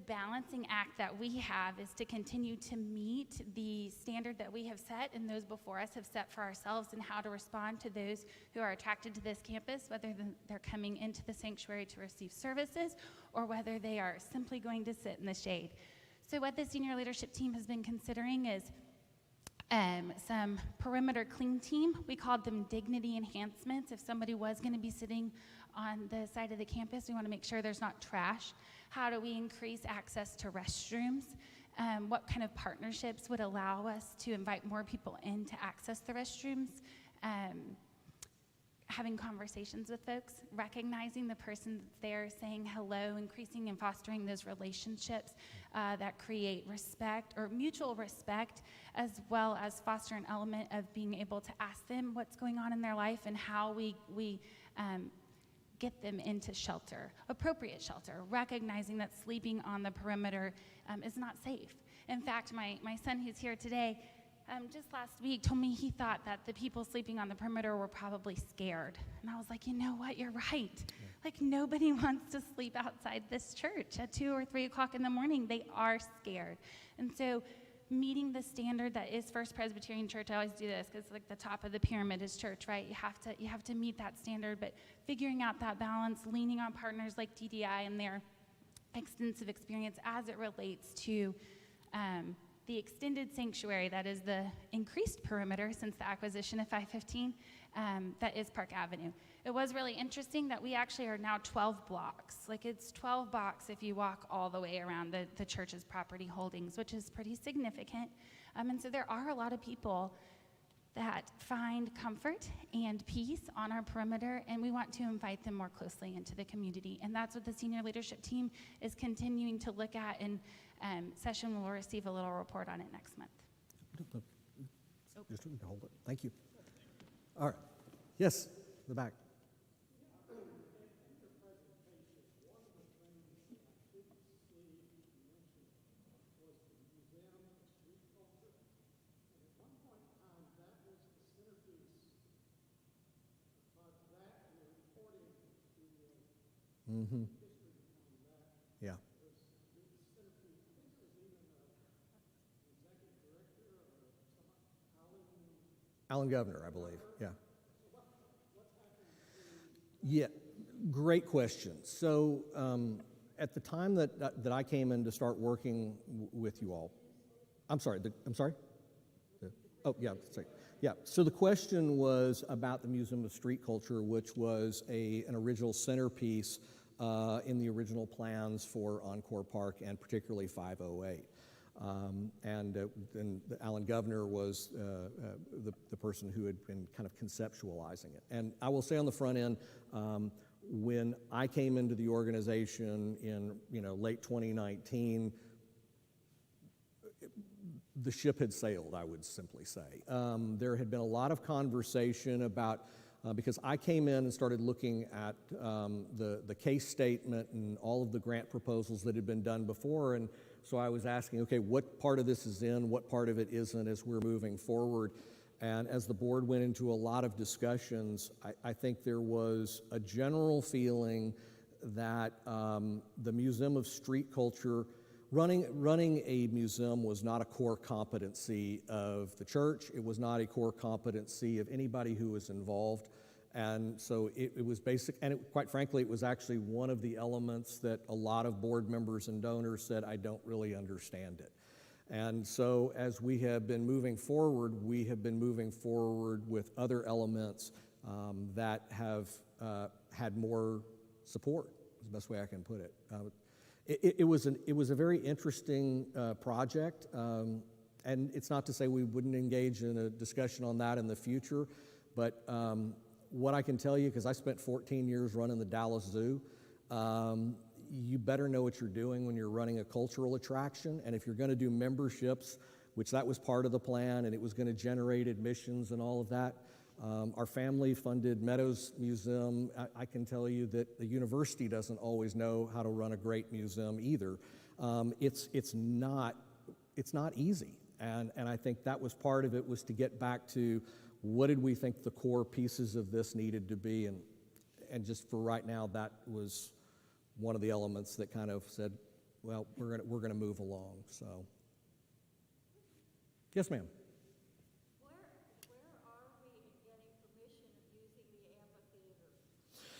balancing act that we have is to continue to meet the standard that we have set and those before us have set for ourselves, and how to respond to those who are attracted to this campus, whether they're coming into the sanctuary to receive services or whether they are simply going to sit in the shade. So what the senior leadership team has been considering is some perimeter clean team. We called them dignity enhancements. If somebody was going to be sitting on the side of the campus, we want to make sure there's not trash. How do we increase access to restrooms? What kind of partnerships would allow us to invite more people in to access the restrooms? Having conversations with folks, recognizing the person that's there, saying hello, increasing and fostering those relationships that create respect or mutual respect, as well as foster an element of being able to ask them what's going on in their life and how we get them into shelter, appropriate shelter, recognizing that sleeping on the perimeter is not safe. In fact, my son, who's here today, just last week told me he thought that the people sleeping on the perimeter were probably scared. And I was like, you know what, you're right. Yeah. Like, nobody wants to sleep outside this church at 2 or 3 o'clock in the morning. They are scared. And so meeting the standard that is First Presbyterian Church, I always do this because like the top of the pyramid is church, right? You have to meet that standard, but figuring out that balance, leaning on partners like DDI and their extensive experience as it relates to the extended sanctuary that is the increased perimeter since the acquisition of 515, that is Park Avenue. It was really interesting that we actually are now 12 blocks. Like, it's 12 blocks if you walk all the way around the church's property holdings, which is pretty significant. And so there are a lot of people that find comfort and peace on our perimeter, and we want to invite them more closely into the community. And that's what the senior leadership team is continuing to look at, and session will receive a little report on it next month. Just hold it. Thank you. All right. Yes, the back. Mm-hmm. Yeah. Alan Governor, I believe. Yeah. Yeah. Great question. So at the time that I came in to start working with you all, I'm sorry. Oh yeah. Sorry. Yeah. So the question was about the Museum of Street Culture, which was an original centerpiece in the original plans for Encore Park and particularly 508. And Alan Governor was the person who had been kind of conceptualizing it. And I will say on the front end, when I came into the organization in late 2019, the ship had sailed, I would simply say. There had been a lot of conversation about, because I came in and started looking at the case statement and all of the grant proposals that had been done before, and so I was asking, okay, what part of this is in, what part of it isn't as we're moving forward? And as the board went into a lot of discussions, I think there was a general feeling that the Museum of Street Culture, running a museum was not a core competency of the church. It was not a core competency of anybody who was involved. And so it was basic, and quite frankly, it was actually one of the elements that a lot of board members and donors said, I don't really understand it. And so as we have been moving forward, we have been moving forward with other elements that have had more support, is the best way I can put it. It was a very interesting project, and it's not to say we wouldn't engage in a discussion on that in the future, but what I can tell you, because I spent 14 years running the Dallas Zoo, you better know what you're doing when you're running a cultural attraction, and if you're going to do memberships, which that was part of the plan, and it was going to generate admissions and all of that. Our family funded Meadows Museum. I can tell you that the university doesn't always know how to run a great museum either. It's not easy, and I think that was part of it, was to get back to what did we think the core pieces of this needed to be, and just for right now, that was one of the elements that kind of said, well, we're gonna move along. So, yes, ma'am. Where are we in getting permission of using the amphitheater?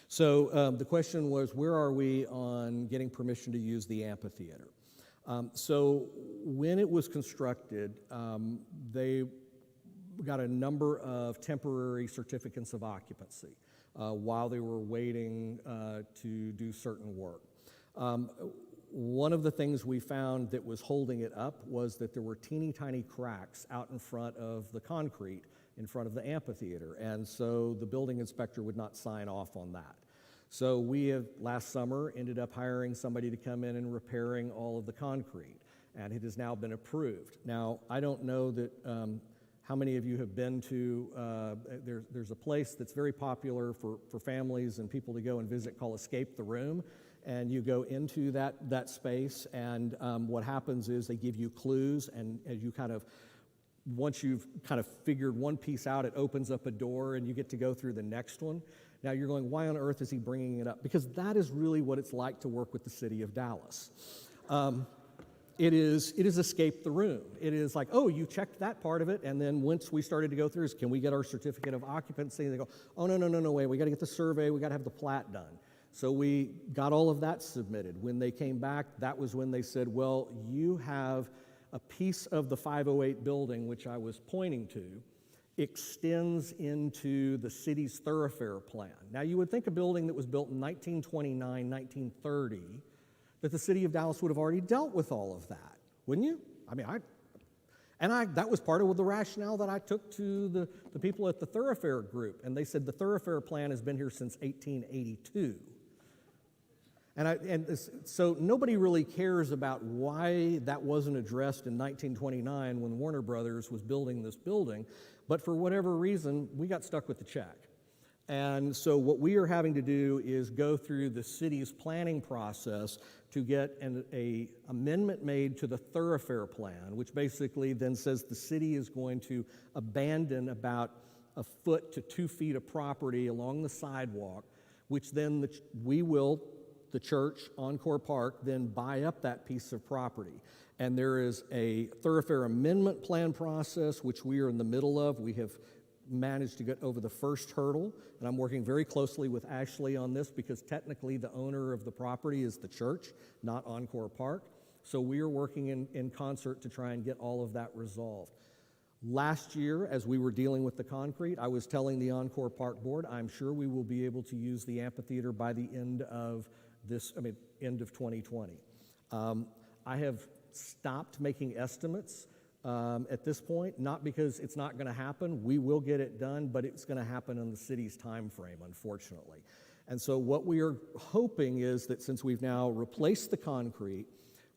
So the question was, where are we on getting permission to use the amphitheater? So when it was constructed, they got a number of temporary certificates of occupancy while they were waiting to do certain work. One of the things we found that was holding it up was that there were teeny tiny cracks out in front of the concrete in front of the amphitheater, and so the building inspector would not sign off on that. So we have, last summer, ended up hiring somebody to come in and repairing all of the concrete, and it has now been approved. Now, I don't know that how many of you have been to, there's a place that's very popular for families and people to go and visit called Escape the Room, and you go into that space, and what happens is they give you clues, and as you kind of, once you've kind of figured one piece out, it opens up a door and you get to go through the next one. Now you're going, why on earth is he bringing it up? Because that is really what it's like to work with the city of Dallas. It is escape the room. It is like, oh, you checked that part of it, and then once we started to go through, can we get our certificate of occupancy? And they go, oh, no, wait, we got to get the survey, we got to have the plat done. So we got all of that submitted. When they came back, that was when they said, well, you have a piece of the 508 building, which I was pointing to, extends into the city's thoroughfare plan. Now, you would think a building that was built in 1929, 1930, that the city of Dallas would have already dealt with all of that, wouldn't you? I mean, that was part of the rationale that I took to the people at the Thoroughfare group, and they said the Thoroughfare plan has been here since 1882. So nobody really cares about why that wasn't addressed in 1929 when Warner Brothers was building this building, but for whatever reason, we got stuck with the check. And so what we are having to do is go through the city's planning process to get an amendment made to the Thoroughfare plan, which basically then says the city is going to abandon about a foot to 2 feet of property along the sidewalk, which then the church, Encore Park, then buy up that piece of property. And there is a Thoroughfare amendment plan process, which we are in the middle of. We have managed to get over the first hurdle, and I'm working very closely with Ashley on this because technically the owner of the property is the church, not Encore Park. So we are working in concert to try and get all of that resolved. Last year, as we were dealing with the concrete, I was telling the Encore Park board, I'm sure we will be able to use the amphitheater by the end of end of 2020. I have stopped making estimates at this point, not because it's not going to happen. We will get it done, but it's going to happen in the city's time frame, unfortunately. And so what we are hoping is that since we've now replaced the concrete,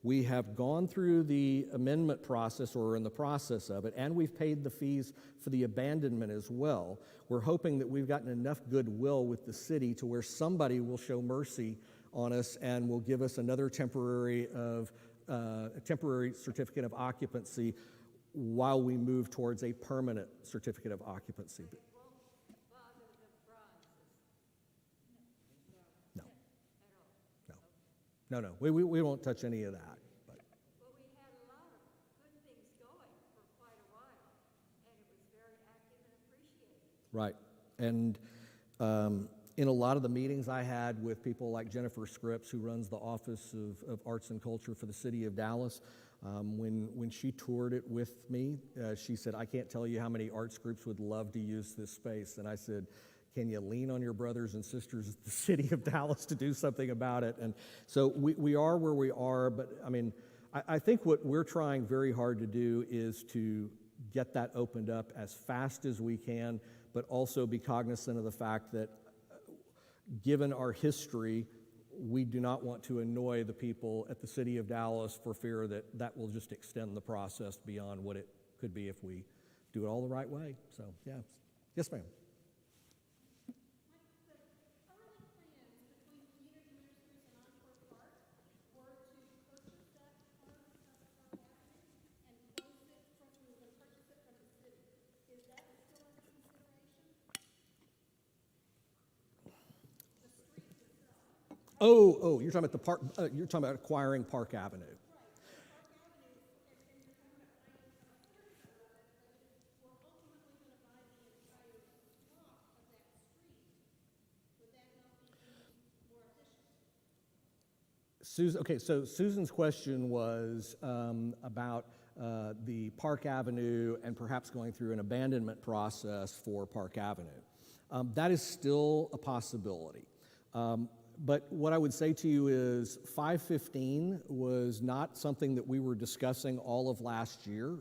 we have gone through the amendment process, or in the process of it, and we've paid the fees for the abandonment as well. We're hoping that we've gotten enough goodwill with the city to where somebody will show mercy on us and will give us another temporary certificate of occupancy while we move towards a permanent certificate of occupancy. It won't bother the bronzes? No. At all? No, we won't touch any of that. But. Well, we had a lot of good things going for quite a while, and it was very active and appreciated. Right, and in a lot of the meetings I had with people like Jennifer Scripps, who runs the Office of Arts and Culture for the City of Dallas, when she toured it with me, she said, I can't tell you how many arts groups would love to use this space. And I said, can you lean on your brothers and sisters at the city of Dallas to do something about it? And so we are where we are, but I mean, I think what we're trying very hard to do is to get that opened up as fast as we can, but also be cognizant of the fact that given our history, we do not want to annoy the people at the city of Dallas for fear that that will just extend the process beyond what it could be if we do it all the right way. So, yeah. Yes, ma'am. Oh, you're talking about the park. You're talking about acquiring Park Avenue. Susan, okay, so Susan's question was about the Park Avenue and perhaps going through an abandonment process for Park Avenue. That is still a possibility. But what I would say to you is 515 was not something that we were discussing all of last year,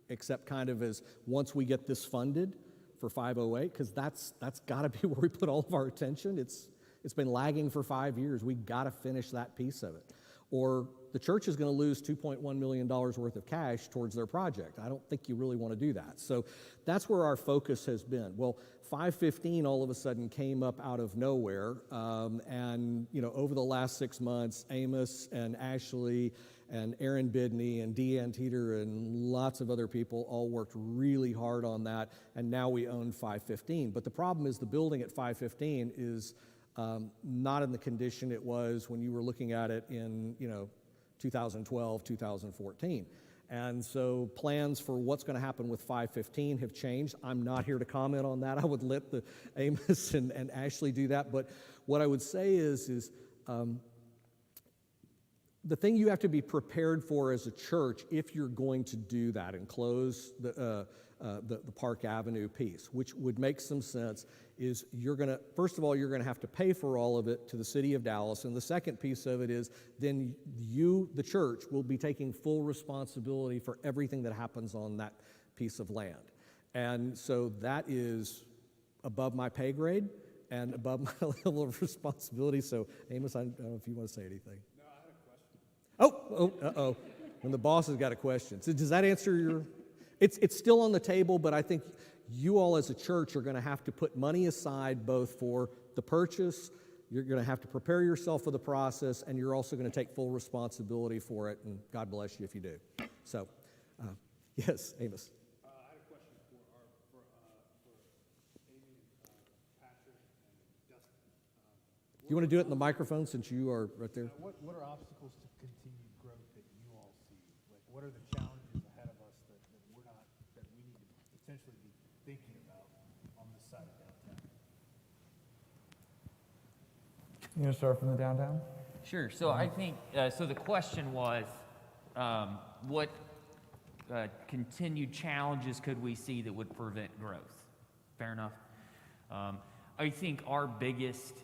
except kind of as once we get this funded for 508, because that's got to be where we put all of our attention. It's been lagging for 5 years. We got to finish that piece of it. Or the church is going to lose $2.1 million worth of cash towards their project. I don't think you really want to do that. So that's where our focus has been. Well, 515 all of a sudden came up out of nowhere. And, you know, over the last 6 months, Amos and Ashley and Aaron Bidney and Deanne Teeter and lots of other people all worked really hard on that. And now we own 515. But the problem is the building at 515 is not in the condition it was when you were looking at it in, 2012, 2014. And so plans for what's going to happen with 515 have changed. I'm not here to comment on that. I would let the Amos and Ashley do that. But what I would say is the thing you have to be prepared for as a church if you're going to do that and close the Park Avenue piece, which would make some sense, is first of all, you're going to have to pay for all of it to the city of Dallas. And the second piece of it is then you, the church, will be taking full responsibility for everything that happens on that piece of land. And so that is above my pay grade and above my level of responsibility. So, Amos, I don't know if you want to say anything. No, I had a question. Uh-oh. When the boss has got a question. So does that answer your... It's still on the table, but I think you all as a church are going to have to put money aside both for the purchase, you're going to have to prepare yourself for the process, and you're also going to take full responsibility for it, and God bless you if you do. So, yes, Amos. I had a question for Amy, Patrick, and Dustin. You want to do it in the microphone since you are right there? What are obstacles to continued growth that you all see? Like, what are the challenges ahead of us that we need to potentially be thinking about on this side of downtown? You going to start from the downtown? Sure. So I think, so the question was, what continued challenges could we see that would prevent growth? Fair enough. I think our biggest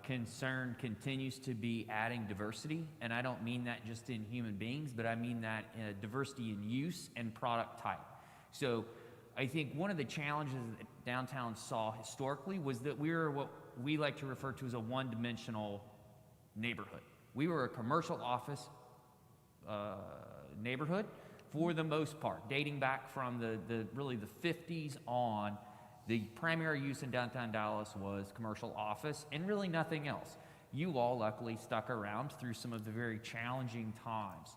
concern continues to be adding diversity, and I don't mean that just in human beings, but I mean that diversity in use and product type. So I think one of the challenges that downtown saw historically was that we were what we like to refer to as a one-dimensional neighborhood. We were a commercial office neighborhood for the most part, dating back from the 50s on. The primary use in downtown Dallas was commercial office and really nothing else. You all luckily stuck around through some of the very challenging times.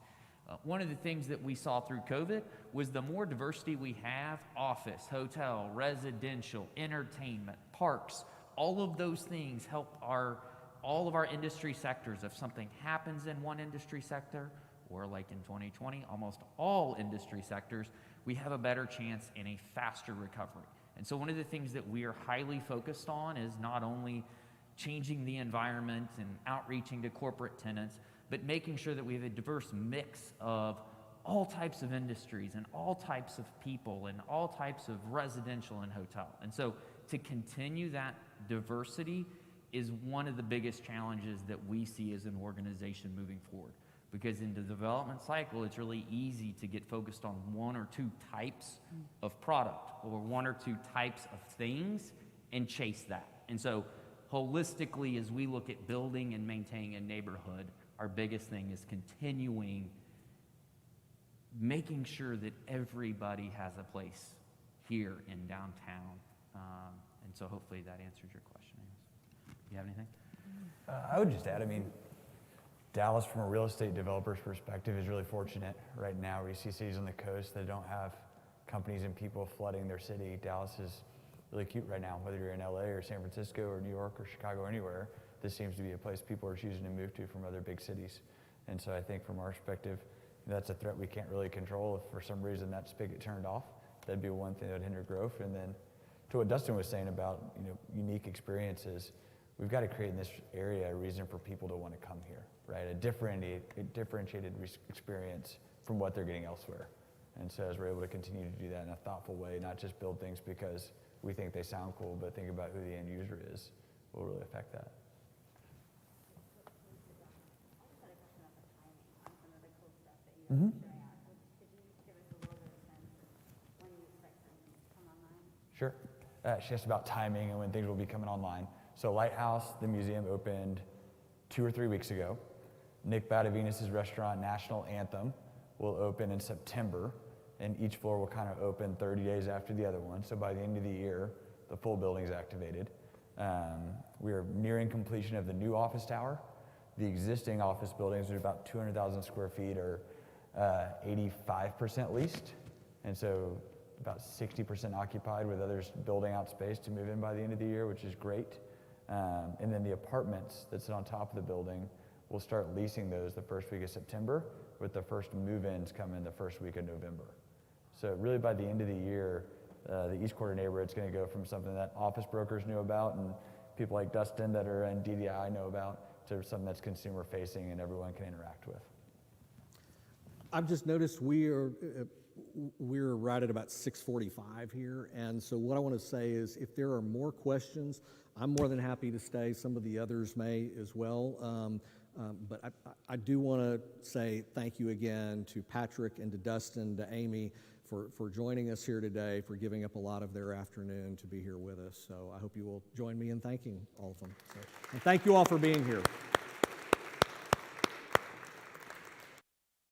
One of the things that we saw through COVID was the more diversity we have, office, hotel, residential, entertainment, parks, all of those things help all of our industry sectors. If something happens in one industry sector, or like in 2020, almost all industry sectors, we have a better chance in a faster recovery. And so one of the things that we are highly focused on is not only changing the environment and outreaching to corporate tenants, but making sure that we have a diverse mix of all types of industries and all types of people and all types of residential and hotel. And so to continue that diversity is one of the biggest challenges that we see as an organization moving forward. Because in the development cycle, it's really easy to get focused on one or two types of product or one or two types of things and chase that. And so holistically, as we look at building and maintaining a neighborhood, our biggest thing is continuing making sure that everybody has a place here in downtown. And so hopefully that answers your question. You have anything? I would just add, I mean, Dallas, from a real estate developer's perspective, is really fortunate right now. We see cities on the coast that don't have companies and people flooding their city. Dallas is really cute right now, whether you're in LA or San Francisco or New York or Chicago or anywhere. This seems to be a place people are choosing to move to from other big cities. And so I think from our perspective, that's a threat we can't really control. If for some reason that spigot turned off, that'd be one thing that would hinder growth. And then to what Dustin was saying about, unique experiences, we've got to create in this area a reason for people to want to come here, right? A differentiated experience from what they're getting elsewhere. And so as we're able to continue to do that in a thoughtful way, not just build things because we think they sound cool, but think about who the end user is, will really affect that. Mm-hmm. Sure. She asked about timing and when things will be coming online. So Lighthouse, the museum, opened 2 or 3 weeks ago. Nick Badavinus' restaurant, National Anthem, will open in September, and each floor will kind of open 30 days after the other one. So by the end of the year, the full building's activated. We are nearing completion of the new office tower. The existing office buildings are about 200,000 square feet, are 85% leased, and so about 60% occupied, with others building out space to move in by the end of the year, which is great. And then the apartments that sit on top of the building, we'll start leasing those the first week of September, with the first move-ins coming the first week of November. So really by the end of the year, the East Quarter neighborhood's going to go from something that office brokers knew about and people like Dustin that are in DDI know about, to something that's consumer-facing and everyone can interact with. I've just noticed we're right at about 6:45 here, and so what I want to say is if there are more questions, I'm more than happy to stay. Some of the others may as well, but I do want to say thank you again to Patrick and to Dustin, to Amy, for joining us here today, for giving up a lot of their afternoon to be here with us. So I hope you will join me in thanking all of them. So, and thank you all for being here.